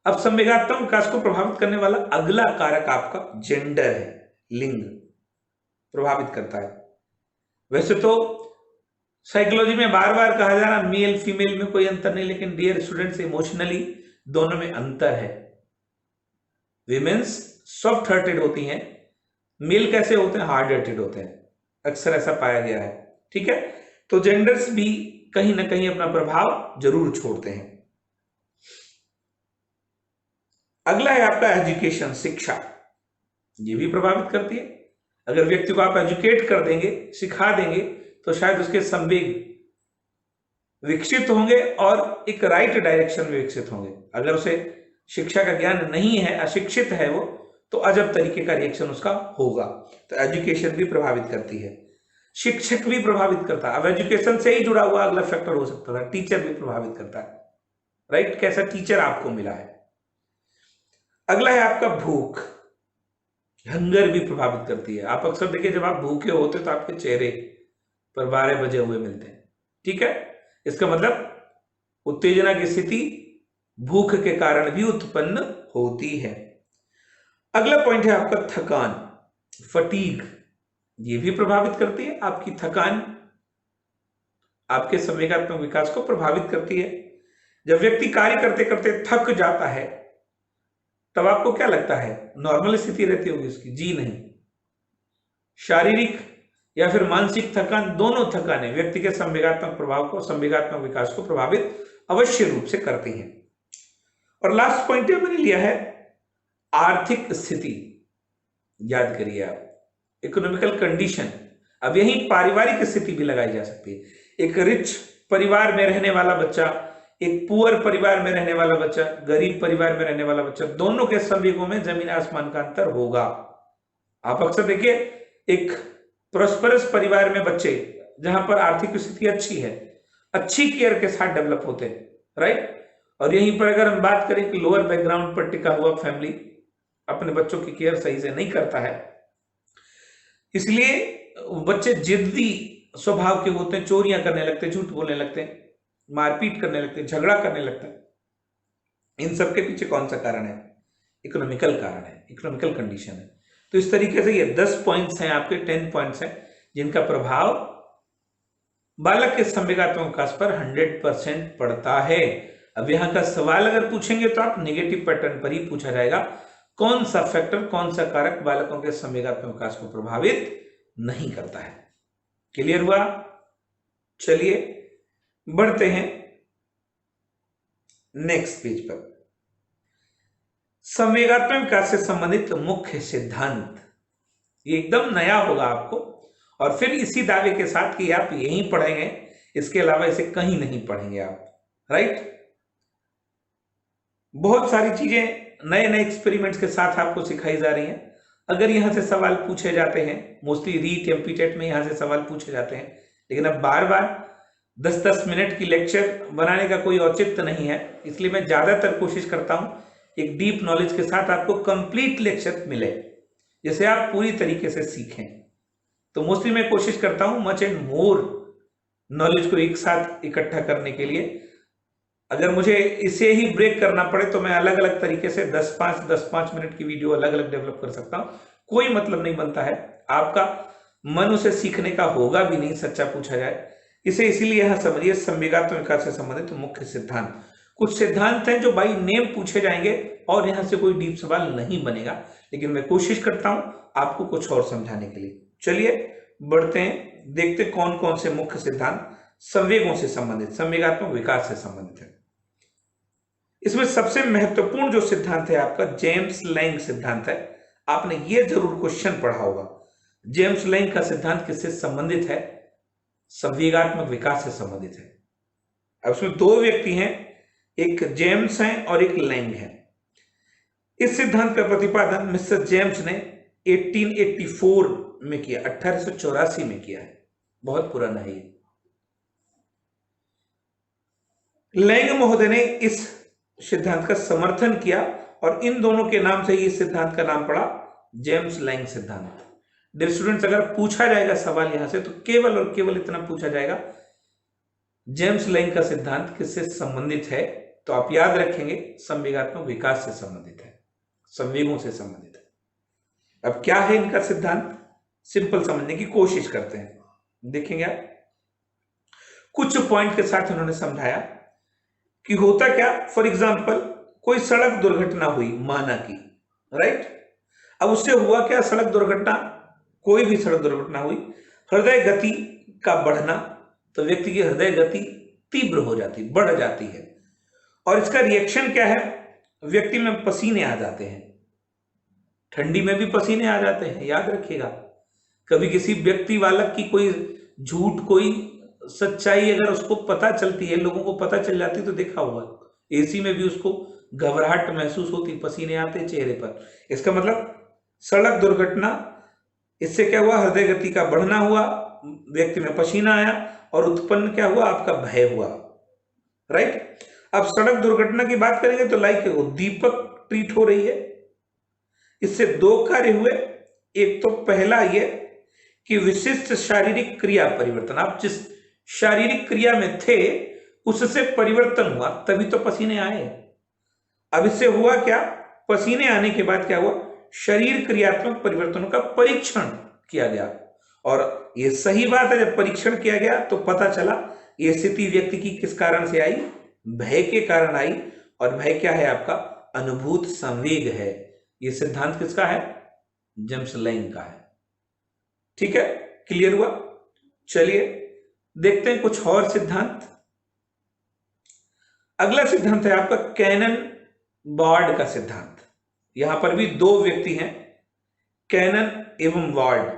अब संवेगात्मक विकास को प्रभावित करने वाला अगला कारक आपका जेंडर है, लिंग प्रभावित करता है। वैसे तो साइकोलॉजी में बार बार कहा जा रहा मेल फीमेल में कोई अंतर नहीं, लेकिन डियर स्टूडेंट्स, इमोशनली दोनों में अंतर है। विमेन्स सॉफ्ट हार्टेड होती हैं, मेल कैसे होते हैं? हार्ड हार्टेड होते हैं, अक्सर ऐसा पाया गया है। ठीक है, तो जेंडर्स भी कहीं ना कहीं अपना प्रभाव जरूर छोड़ते हैं। अगला है आपका एजुकेशन, शिक्षा, ये भी प्रभावित करती है। अगर व्यक्ति को आप एजुकेट कर देंगे, सिखा देंगे, तो शायद उसके संवेग विकसित होंगे और एक राइट डायरेक्शन में विकसित होंगे। अगर उसे शिक्षा का ज्ञान नहीं है, अशिक्षित है वो, तो अजब तरीके का रिएक्शन उसका होगा। तो एजुकेशन भी प्रभावित करती है, शिक्षक भी प्रभावित करता है। अब एजुकेशन से ही जुड़ा हुआ अगला फैक्टर हो सकता था, टीचर भी प्रभावित करता है। राइट, कैसा टीचर आपको मिला है। अगला है आपका भूख, हंगर भी प्रभावित करती है। आप अक्सर देखिए जब आप भूखे होते तो आपके चेहरे पर 12 बजे हुए मिलते हैं। ठीक है, इसका मतलब उत्तेजना की स्थिति भूख के कारण भी उत्पन्न होती है। अगला पॉइंट है आपका थकान, फटीग, ये भी प्रभावित करती है। आपकी थकान आपके संवेगात्मक विकास को प्रभावित करती है। जब व्यक्ति कार्य करते करते थक जाता है, तब आपको क्या लगता है? नॉर्मल स्थिति रहती होगी उसकी? जी नहीं, शारीरिक या फिर मानसिक थकान, दोनों थकानें व्यक्ति के संवेगात्मक प्रभाव को, संवेगात्मक विकास को प्रभावित अवश्य रूप से करती हैं। और लास्ट पॉइंट मैंने लिया है आर्थिक स्थिति। याद करिए आप, इकोनॉमिकल कंडीशन। अब यही पारिवारिक स्थिति भी लगाई जा सकती है। एक रिच परिवार में रहने वाला बच्चा, एक पुअर परिवार में रहने वाला बच्चा, गरीब परिवार में रहने वाला बच्चा, दोनों के संवेगों में जमीन आसमान का अंतर होगा। आप अक्सर देखिए एक प्रोस्परस परिवार में बच्चे, जहां पर आर्थिक स्थिति अच्छी है, अच्छी केयर के साथ डेवलप होते हैं। राइट, और यहीं पर अगर हम बात करें कि लोअर बैकग्राउंड पर टिका हुआ फैमिली अपने बच्चों की केयर सही से नहीं करता है, इसलिए बच्चे जिद्दी स्वभाव के होते हैं, चोरियां करने लगते हैं, झूठ बोलने लगते हैं, मारपीट करने लगते हैं, झगड़ा करने लगते हैं। इन सब के पीछे कौन सा कारण है? इकोनॉमिकल कारण है, इकोनॉमिकल कंडीशन है। तो इस तरीके से ये 10 पॉइंट्स हैं आपके, 10 पॉइंट्स हैं जिनका प्रभाव बालक के संवेगात्मक विकास पर 100% पड़ता है। अब यहां का सवाल अगर पूछेंगे तो आप नेगेटिव पैटर्न पर ही पूछा जाएगा, कौन सा फैक्टर, कौन सा कारक बालकों के संवेगात्मक विकास को प्रभावित नहीं करता है। क्लियर हुआ? चलिए बढ़ते हैं नेक्स्ट पेज पर। संवेगात्मक विकास से संबंधित मुख्य सिद्धांत, ये एकदम नया होगा आपको, और फिर इसी दावे के साथ कि आप यहीं पढ़ेंगे, इसके अलावा इसे कहीं नहीं पढ़ेंगे आप। राइट, बहुत सारी चीजें नए नए एक्सपेरिमेंट्स के साथ आपको सिखाई जा रही हैं। अगर यहां से सवाल पूछे जाते हैं, मोस्टली रीट एमपीटेट में यहां से सवाल पूछे जाते हैं, लेकिन अब बार बार 10-10 मिनट की लेक्चर बनाने का कोई औचित्य नहीं है, इसलिए मैं ज्यादातर कोशिश करता हूं एक डीप नॉलेज के साथ आपको कंप्लीट लेक्चर मिले, जिसे आप पूरी तरीके से सीखें। तो मोस्टली मैं कोशिश करता हूं मच एंड मोर नॉलेज को एक साथ इकट्ठा करने के लिए। अगर मुझे इसे ही ब्रेक करना पड़े तो मैं अलग अलग तरीके से 10-5 मिनट की वीडियो अलग अलग डेवलप कर सकता हूं, कोई मतलब नहीं बनता है, आपका मन उसे सीखने का होगा भी नहीं, सच्चा पूछा जाए। इसे इसीलिए यहां समझिए, संवेगात्मक विकास से संबंधित मुख्य सिद्धांत। कुछ सिद्धांत हैं जो बाई नेम पूछे जाएंगे और यहां से कोई डीप सवाल नहीं बनेगा, लेकिन मैं कोशिश करता हूं आपको कुछ और समझाने के लिए। चलिए बढ़ते हैं, देखते कौन कौन से मुख्य सिद्धांत संवेगों से संबंधित, संवेगात्मक विकास से संबंधित है। इसमें सबसे महत्वपूर्ण जो सिद्धांत है आपका जेम्स लैंग सिद्धांत है। आपने ये जरूर क्वेश्चन पढ़ा होगा, जेम्स लैंग का सिद्धांत किससे संबंधित है? संवेगात्मक विकास से संबंधित है। अब उसमें दो व्यक्ति हैं, एक जेम्स हैं और एक लैंग है। इस सिद्धांत का प्रतिपादन मिस्टर जेम्स ने 1884 में किया, 1884 में किया है, बहुत पुराना है ये। लैंग महोदय ने इस सिद्धांत का समर्थन किया और इन दोनों के नाम से इस सिद्धांत का नाम पड़ा जेम्स लैंग सिद्धांत। डियर स्टूडेंट्स, अगर पूछा जाएगा सवाल यहां से तो केवल और केवल इतना पूछा जाएगा जेम्स लैंग का सिद्धांत किससे संबंधित है, तो आप याद रखेंगे संवेगात्मक विकास से संबंधित है, संवेगों से संबंधित है। अब क्या है इनका सिद्धांत, सिंपल समझने की कोशिश करते हैं, देखेंगे आप। कुछ पॉइंट के साथ उन्होंने समझाया कि होता क्या, फॉर एग्जाम्पल कोई सड़क दुर्घटना हुई माना की, राइट। अब उससे हुआ क्या, सड़क दुर्घटना, कोई भी सड़क दुर्घटना हुई, हृदय गति का बढ़ना, तो व्यक्ति की हृदय गति तीव्र हो जाती, बढ़ जाती है, और इसका रिएक्शन क्या है, व्यक्ति में पसीने आ जाते हैं। ठंडी में भी पसीने आ जाते हैं, याद रखिएगा। कभी किसी व्यक्ति वालक की कोई झूठ, कोई सच्चाई अगर उसको पता चलती है, लोगों को पता चल जाती, तो देखा हुआ एसी में भी उसको घबराहट महसूस होती, पसीने आते चेहरे पर। इसका मतलब सड़क दुर्घटना, इससे क्या हुआ, हृदय गति का बढ़ना हुआ, व्यक्ति में पसीना आया और उत्पन्न क्या हुआ, आपका भय हुआ, राइट। अब सड़क दुर्घटना की बात करेंगे तो लाइक उद्दीपक ट्रीट हो रही है, इससे दो कार्य हुए। एक तो पहला ये कि विशिष्ट शारीरिक क्रिया परिवर्तन, आप जिस शारीरिक क्रिया में थे उससे परिवर्तन हुआ, तभी तो पसीने आए। अब इससे हुआ क्या, पसीने आने के बाद क्या हुआ, शरीर क्रियात्मक परिवर्तनों का परीक्षण किया गया, और यह सही बात है, जब परीक्षण किया गया तो पता चला यह स्थिति व्यक्ति की किस कारण से आई, भय के कारण आई, और भय क्या है आपका, अनुभूत संवेग है। यह सिद्धांत किसका है, जेम्स लैंग का है। ठीक है, क्लियर हुआ। चलिए देखते हैं कुछ और सिद्धांत। अगला सिद्धांत है आपका कैनन बार्ड का सिद्धांत। यहां पर भी दो व्यक्ति हैं, कैनन एवं वार्ड।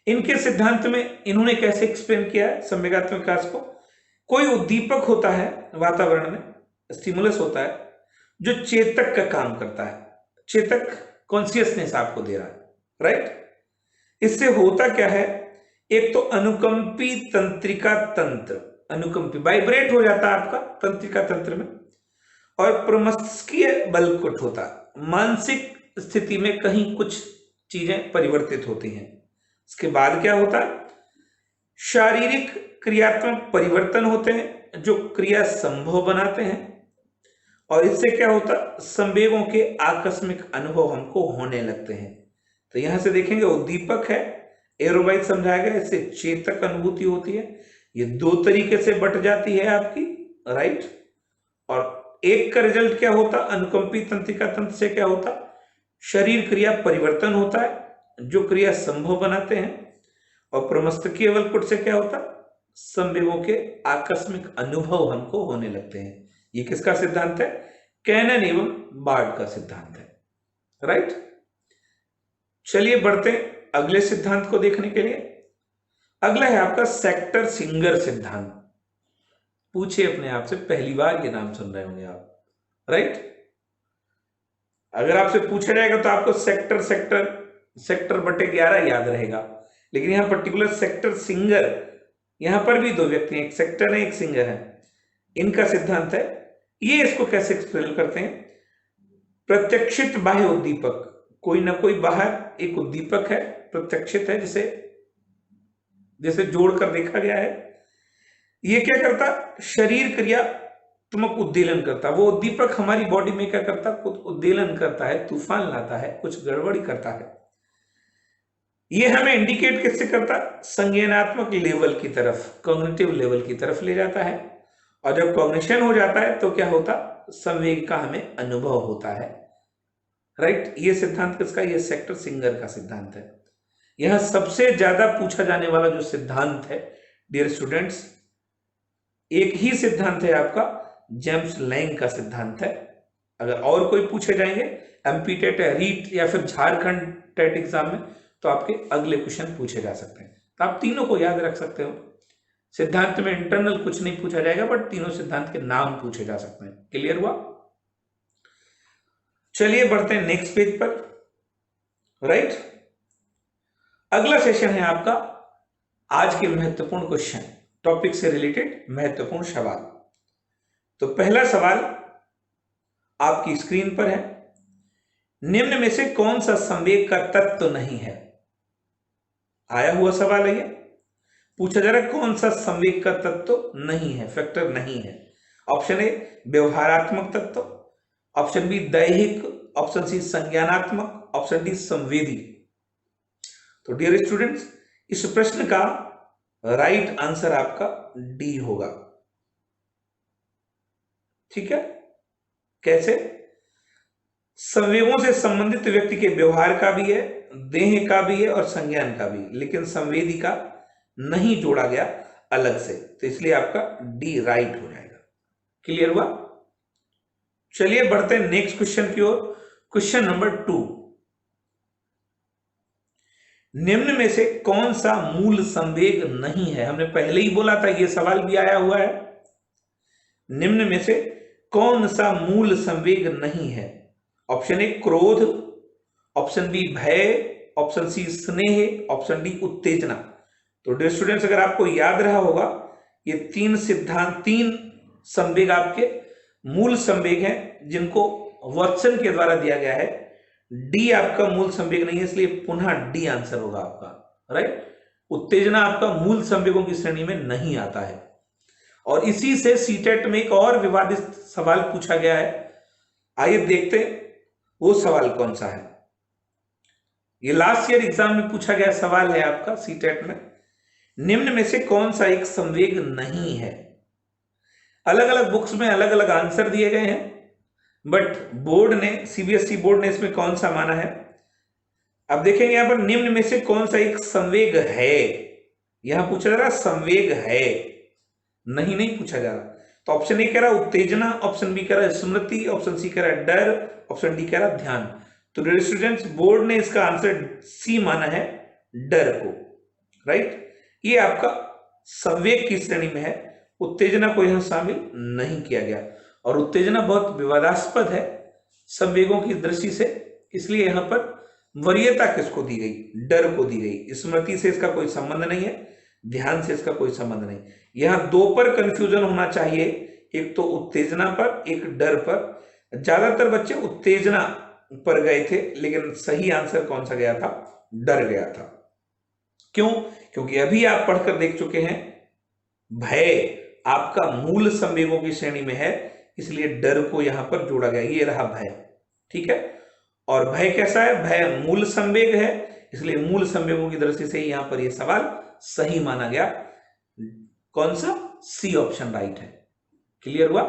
इनके सिद्धांत में इन्होंने कैसे एक्सप्लेन किया है संवेगात्मक विकास को। कोई उद्दीपक होता है वातावरण में, स्टिमुलस होता है जो चेतक का काम करता है, चेतक कॉन्शियसनेस आपको दे रहा है, राइट। इससे होता क्या है, एक तो अनुकंपी तंत्रिका तंत्र, अनुकंपी वाइब्रेट हो जाता है आपका तंत्रिका तंत्र में, और प्रमस्तीय बलकुट होता है, मानसिक स्थिति में कहीं कुछ चीजें परिवर्तित होती हैं। इसके बाद क्या होता है, शारीरिक क्रियात्मक परिवर्तन होते हैं जो क्रिया संभव बनाते हैं, और इससे क्या होता है, संवेगों के आकस्मिक अनुभव हमको होने लगते हैं। तो यहां से देखेंगे उद्दीपक है, एरोबाइट समझाया गया, इससे चेतक अनुभूति होती है। ये दो तरीके से बट जाती है आपकी, राइट। और एक का रिजल्ट क्या होता, अनुकंपी तंत्रिका तंत्र से क्या होता, शरीर क्रिया परिवर्तन होता है जो क्रिया संभव बनाते हैं, और प्रमस्तकीय बलकुट से क्या होता, संवेगों के आकस्मिक अनुभव हमको होने लगते हैं। ये किसका सिद्धांत है, कैनन एवं बार्ड का सिद्धांत है, राइट। चलिए बढ़ते अगले सिद्धांत को देखने के लिए। अगला है आपका सेक्टर सिंगर सिद्धांत। पूछिए अपने आप से, पहली बार ये नाम सुन रहे होंगे आप, राइट। अगर आपसे पूछा जाएगा तो आपको सेक्टर सेक्टर सेक्टर बटे 11 याद रहेगा, लेकिन यहां पर्टिकुलर सेक्टर सिंगर यहां पर भी दो व्यक्ति हैं, एक सेक्टर है, एक सिंगर है, इनका सिद्धांत है। ये इसको कैसे एक्सप्लेन करते हैं? प्रत्यक्षित बाह्य उद्दीपक, कोई ना कोई बाहर एक उद्दीपक है, प्रत्यक्षित है, जिसे जैसे जोड़कर देखा गया है। ये क्या करता? शरीर क्रियात्मक उद्दीलन करता। वो उद्दीपक हमारी बॉडी में क्या करता? कुछ उद्दीलन करता है, तूफान लाता है, कुछ गड़बड़ी करता है। ये हमें इंडिकेट किससे करता? संज्ञानात्मक लेवल की तरफ, कॉग्निटिव लेवल की तरफ ले जाता है। और जब कॉग्निशन हो जाता है तो क्या होता? संवेग का हमें अनुभव होता है। राइट? ये सिद्धांत किसका? ये सेक्टर सिंगर का सिद्धांत है। यह सबसे ज्यादा पूछा जाने वाला जो सिद्धांत है डियर स्टूडेंट्स, एक ही सिद्धांत है आपका, जेम्स लैंग का सिद्धांत है। अगर और कोई पूछे जाएंगे एमपी टेट, रीट या फिर झारखंड टेट एग्जाम में, तो आपके अगले क्वेश्चन पूछे जा सकते हैं। तो आप तीनों को याद रख सकते हो। सिद्धांत में इंटरनल कुछ नहीं पूछा जाएगा, बट तीनों सिद्धांत के नाम पूछे जा सकते हैं। क्लियर हुआ? चलिए बढ़ते हैं नेक्स्ट पेज पर। राइट? अगला सेशन है आपका आज के महत्वपूर्ण क्वेश्चन, टॉपिक से रिलेटेड महत्वपूर्ण सवाल। तो पहला सवाल आपकी स्क्रीन पर है, निम्न में से कौन सा संवेग का तत्व नहीं है? आया हुआ सवाल है ये, पूछा जा रहा है कौन सा संवेग का तत्व नहीं है, फैक्टर नहीं है। ऑप्शन ए व्यवहारात्मक तत्व, ऑप्शन बी दैहिक, ऑप्शन सी संज्ञानात्मक, ऑप्शन डी संवेदी। तो डियर स्टूडेंट्स, इस प्रश्न का राइट आंसर आपका डी होगा। ठीक है? कैसे? संवेगों से संबंधित व्यक्ति के व्यवहार का भी है, देह का भी है और संज्ञान का भी, लेकिन संवेदी का नहीं जोड़ा गया अलग से, तो इसलिए आपका डी राइट हो जाएगा। क्लियर हुआ? चलिए बढ़ते हैं नेक्स्ट क्वेश्चन की ओर। क्वेश्चन नंबर 2, निम्न में से कौन सा मूल संवेग नहीं है? हमने पहले ही बोला था, यह सवाल भी आया हुआ है। निम्न में से कौन सा मूल संवेग नहीं है? ऑप्शन ए क्रोध, ऑप्शन बी भय, ऑप्शन सी स्नेह, ऑप्शन डी उत्तेजना। तो डियर स्टूडेंट्स, अगर आपको याद रहा होगा, ये तीन सिद्धांत, तीन संवेग आपके मूल संवेग हैं, जिनको वाटसन के द्वारा दिया गया है। डी आपका मूल संवेग नहीं है, इसलिए पुनः डी आंसर होगा आपका। राइट? उत्तेजना आपका मूल संवेगों की श्रेणी में नहीं आता है। और इसी से सीटेट में एक और विवादित सवाल पूछा गया है। आइए देखते हैं वो सवाल कौन सा है। ये लास्ट ईयर एग्जाम में पूछा गया सवाल है आपका सीटेट में, निम्न में से कौन सा एक संवेग नहीं है? अलग अलग बुक्स में अलग अलग आंसर दिए गए हैं, बट बोर्ड ने, सीबीएसई बोर्ड ने इसमें कौन सा माना है? अब देखेंगे यहां पर निम्न में से कौन सा एक संवेग है। यहां पूछा जा रहा संवेग है, नहीं पूछा जा रहा। तो ऑप्शन ए कह रहा उत्तेजना, ऑप्शन बी कह रहा स्मृति, ऑप्शन सी कह रहा डर, ऑप्शन डी कह रहा ध्यान। तो डियर स्टूडेंट्स, बोर्ड ने इसका आंसर सी माना है, डर को। राइट? ये आपका संवेग की श्रेणी में है, उत्तेजना को यहां शामिल नहीं किया गया। और उत्तेजना बहुत विवादास्पद है संवेगों की दृष्टि से, इसलिए यहां पर वरीयता किसको दी गई? डर को दी गई। स्मृति से इसका कोई संबंध नहीं है, ध्यान से इसका कोई संबंध नहीं। यहां दो पर कंफ्यूजन होना चाहिए, एक तो उत्तेजना पर, एक डर पर। ज्यादातर बच्चे उत्तेजना पर गए थे, लेकिन सही आंसर कौन सा गया था? डर गया था। क्यों? क्योंकि अभी आप पढ़कर देख चुके हैं, भय आपका मूल संवेगों की श्रेणी में है, इसलिए डर को यहां पर जोड़ा गया। ये रहा भय। ठीक है? और भय कैसा है? भय मूल संवेग है, इसलिए मूल संवेगों की दृष्टि से यहां पर यह सवाल सही माना गया। कौन सा? सी ऑप्शन राइट है। क्लियर हुआ?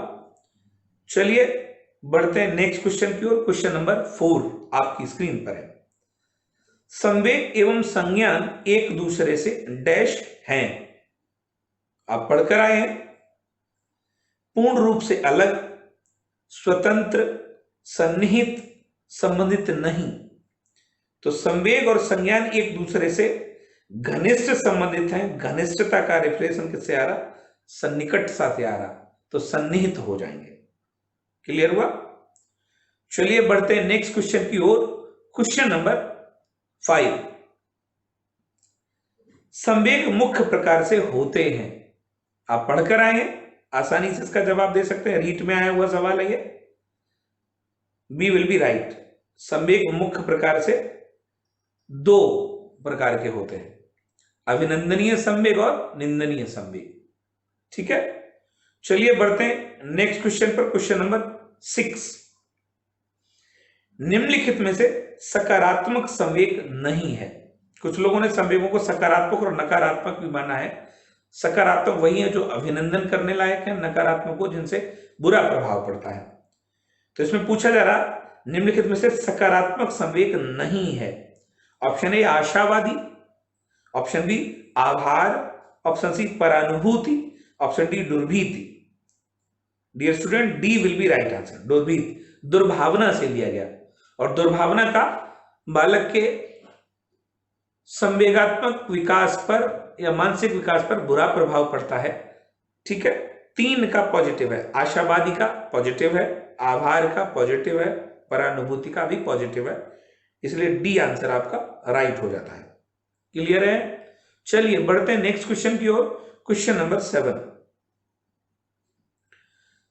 चलिए बढ़ते हैं नेक्स्ट क्वेश्चन की ओर। क्वेश्चन नंबर 4 आपकी स्क्रीन पर है, संवेग एवं संज्ञान एक दूसरे से डैश हैं। आप पढ़कर आए हैं, पूर्ण रूप से अलग, स्वतंत्र, सन्निहित, संबंधित नहीं। तो संवेग और संज्ञान एक दूसरे से घनिष्ठ संबंधित हैं। घनिष्ठता का रिफ्लेक्शन किससे आ रहा? सन्निकट से आ रहा, तो सन्निहित हो जाएंगे। क्लियर हुआ? चलिए बढ़ते हैं नेक्स्ट क्वेश्चन की ओर। क्वेश्चन नंबर 5, संवेग मुख्य प्रकार से होते हैं। आप पढ़कर आए हैं, आसानी से इसका जवाब दे सकते हैं, रीट में आया हुआ सवाल है ये। B will be right. संवेग मुख्य प्रकार से दो प्रकार के होते हैं, अभिनंदनीय संवेग और निंदनीय संवेग। ठीक है, चलिए बढ़ते हैं नेक्स्ट क्वेश्चन पर। क्वेश्चन नंबर 6, निम्नलिखित में से सकारात्मक संवेग नहीं है। कुछ लोगों ने संवेगों को सकारात्मक और नकारात्मक भी माना है। सकारात्मक वही है जो अभिनंदन करने लायक है, नकारात्मक को जिनसे बुरा प्रभाव पड़ता है। तो इसमें पूछा जा रहा निम्नलिखित में से सकारात्मक संवेग नहीं है। ऑप्शन ए आशावादी, ऑप्शन बी आभार, ऑप्शन सी परानुभूति, ऑप्शन डी दुर्भीति। Dear student, D will be right answer. दुर्भीति दुर्भावना से लिया गया, और दुर्भावना का बालक के संवेगात्मक विकास पर या मानसिक विकास पर बुरा प्रभाव पड़ता है। ठीक है, 3 का पॉजिटिव है, आशावादी का पॉजिटिव है, आभार का पॉजिटिव है, परानुभूति का भी पॉजिटिव है, इसलिए डी आंसर आपका राइट हो जाता है। क्लियर है? चलिए बढ़ते हैं नेक्स्ट क्वेश्चन की ओर। क्वेश्चन नंबर 7,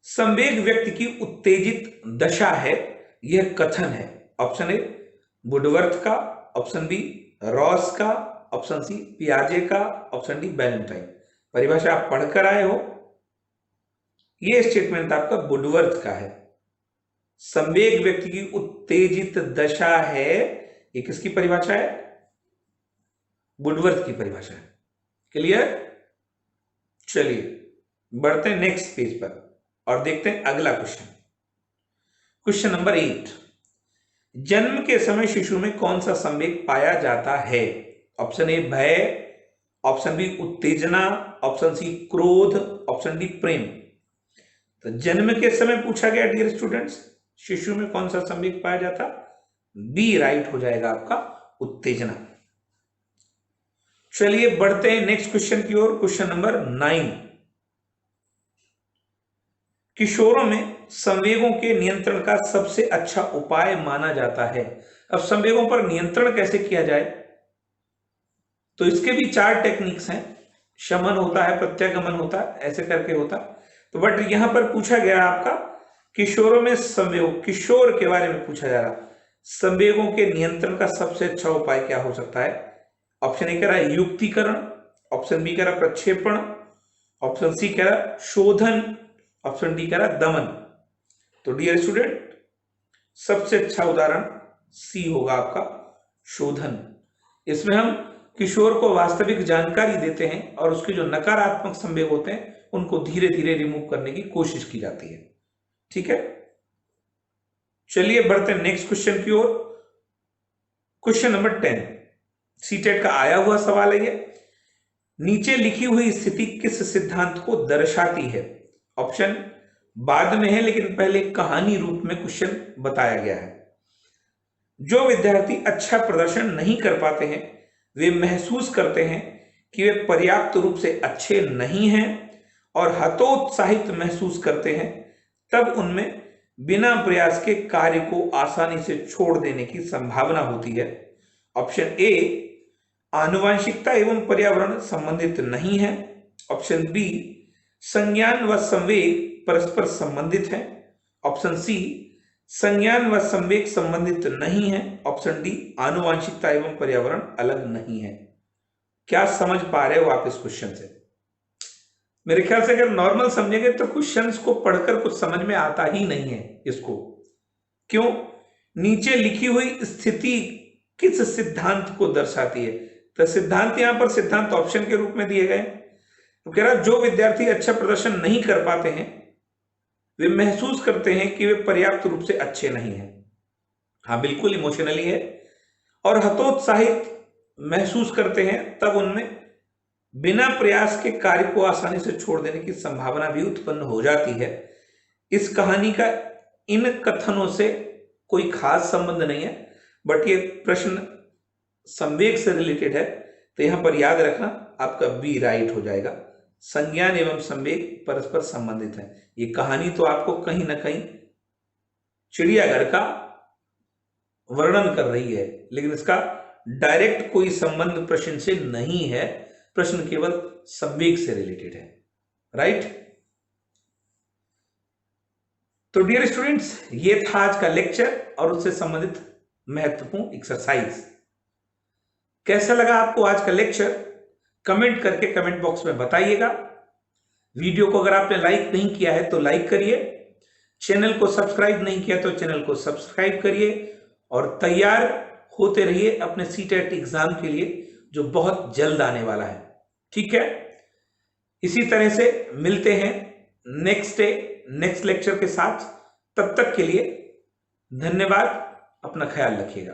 संवेग व्यक्ति की उत्तेजित दशा है, यह कथन है। ऑप्शन ए वुडवर्थ का, ऑप्शन बी रॉस का, ऑप्शन सी पियाजे का, ऑप्शन डी बैलेंटाइन। परिभाषा आप पढ़कर आए हो, यह स्टेटमेंट आपका वुडवर्थ का है। संवेग व्यक्ति की उत्तेजित दशा है, ये किसकी परिभाषा है? वुडवर्थ की परिभाषा है। क्लियर? चलिए बढ़ते हैं नेक्स्ट पेज पर और देखते हैं अगला क्वेश्चन। क्वेश्चन नंबर 8, जन्म के समय शिशु में कौन सा संवेग पाया जाता है? ऑप्शन ए भय, ऑप्शन बी उत्तेजना, ऑप्शन सी क्रोध, ऑप्शन डी प्रेम। तो जन्म के समय पूछा गया डियर स्टूडेंट्स, शिशु में कौन सा संवेग पाया जाता? बी राइट हो जाएगा आपका, उत्तेजना। चलिए बढ़ते हैं नेक्स्ट क्वेश्चन की ओर। क्वेश्चन नंबर 9, किशोरों में संवेगों के नियंत्रण का सबसे अच्छा उपाय माना जाता है। अब संवेगों पर नियंत्रण कैसे किया जाए, तो इसके भी 4 टेक्निक्स हैं। शमन होता है, प्रत्यागमन होता है, ऐसे करके होता है। तो बट यहां पर पूछा गया आपका किशोरों में संवेग, किशोर के बारे में पूछा जा रहा, संवेगों के नियंत्रण का सबसे अच्छा उपाय क्या हो सकता है? ऑप्शन ए कह रहा है युक्तिकरण, ऑप्शन बी कह रहा प्रक्षेपण, ऑप्शन सी कह रहा शोधन, ऑप्शन डी कह रहा दमन। तो डियर स्टूडेंट, सबसे अच्छा उदाहरण सी होगा आपका, शोधन। इसमें हम किशोर को वास्तविक जानकारी देते हैं और उसके जो नकारात्मक संवेग होते हैं उनको धीरे धीरे रिमूव करने की कोशिश की जाती है। ठीक है, चलिए बढ़ते हैं नेक्स्ट क्वेश्चन की ओर। क्वेश्चन नंबर 10, सीटेट का आया हुआ सवाल है ये। नीचे लिखी हुई स्थिति किस सिद्धांत को दर्शाती है? ऑप्शन बाद में है, लेकिन पहले कहानी रूप में क्वेश्चन बताया गया है। जो विद्यार्थी अच्छा प्रदर्शन नहीं कर पाते हैं वे महसूस करते हैं कि वे पर्याप्त रूप से अच्छे नहीं हैं और हतोत्साहित महसूस करते हैं, तब उनमें बिना प्रयास के कार्य को आसानी से छोड़ देने की संभावना होती है। ऑप्शन ए आनुवंशिकता एवं पर्यावरण संबंधित नहीं है, ऑप्शन बी संज्ञान व संवेग परस्पर संबंधित है, ऑप्शन सी संज्ञान व संवेग संबंधित नहीं है, ऑप्शन डी आनुवंशिकता एवं पर्यावरण अलग नहीं है। क्या समझ पा रहे हो आप इस क्वेश्चन से? मेरे ख्याल से अगर नॉर्मल समझेंगे तो क्वेश्चंस को पढ़कर कुछ समझ में आता ही नहीं है इसको। क्यों? नीचे लिखी हुई स्थिति किस सिद्धांत को दर्शाती है? तो सिद्धांत यहां पर सिद्धांत ऑप्शन के रूप में दिए गए। तो कह रहा जो विद्यार्थी अच्छा प्रदर्शन नहीं कर पाते हैं वे महसूस करते हैं कि वे पर्याप्त रूप से अच्छे नहीं हैं। हाँ बिल्कुल इमोशनली है। और हतोत्साहित महसूस करते हैं, तब उनमें बिना प्रयास के कार्य को आसानी से छोड़ देने की संभावना भी उत्पन्न हो जाती है। इस कहानी का इन कथनों से कोई खास संबंध नहीं है, बट ये प्रश्न संवेग से रिलेटेड है, तो यहां पर याद रखना आपका बी राइट हो जाएगा। संज्ञान एवं संवेग परस्पर संबंधित है। ये कहानी तो आपको कहीं ना कहीं चिड़ियाघर का वर्णन कर रही है, लेकिन इसका डायरेक्ट कोई संबंध प्रश्न से नहीं है। प्रश्न केवल संवेग से रिलेटेड है, राइट। तो डियर स्टूडेंट्स, ये था आज का लेक्चर और उससे संबंधित महत्वपूर्ण एक्सरसाइज। कैसा लगा आपको आज का लेक्चर, कमेंट करके कमेंट बॉक्स में बताइएगा। वीडियो को अगर आपने लाइक नहीं किया है तो लाइक करिए, चैनल को सब्सक्राइब नहीं किया तो चैनल को सब्सक्राइब करिए और तैयार होते रहिए अपने सीटेट एग्जाम के लिए जो बहुत जल्द आने वाला है, ठीक है। इसी तरह से मिलते हैं नेक्स्ट डे नेक्स्ट लेक्चर के साथ। तब तक के लिए धन्यवाद, अपना ख्याल रखिएगा।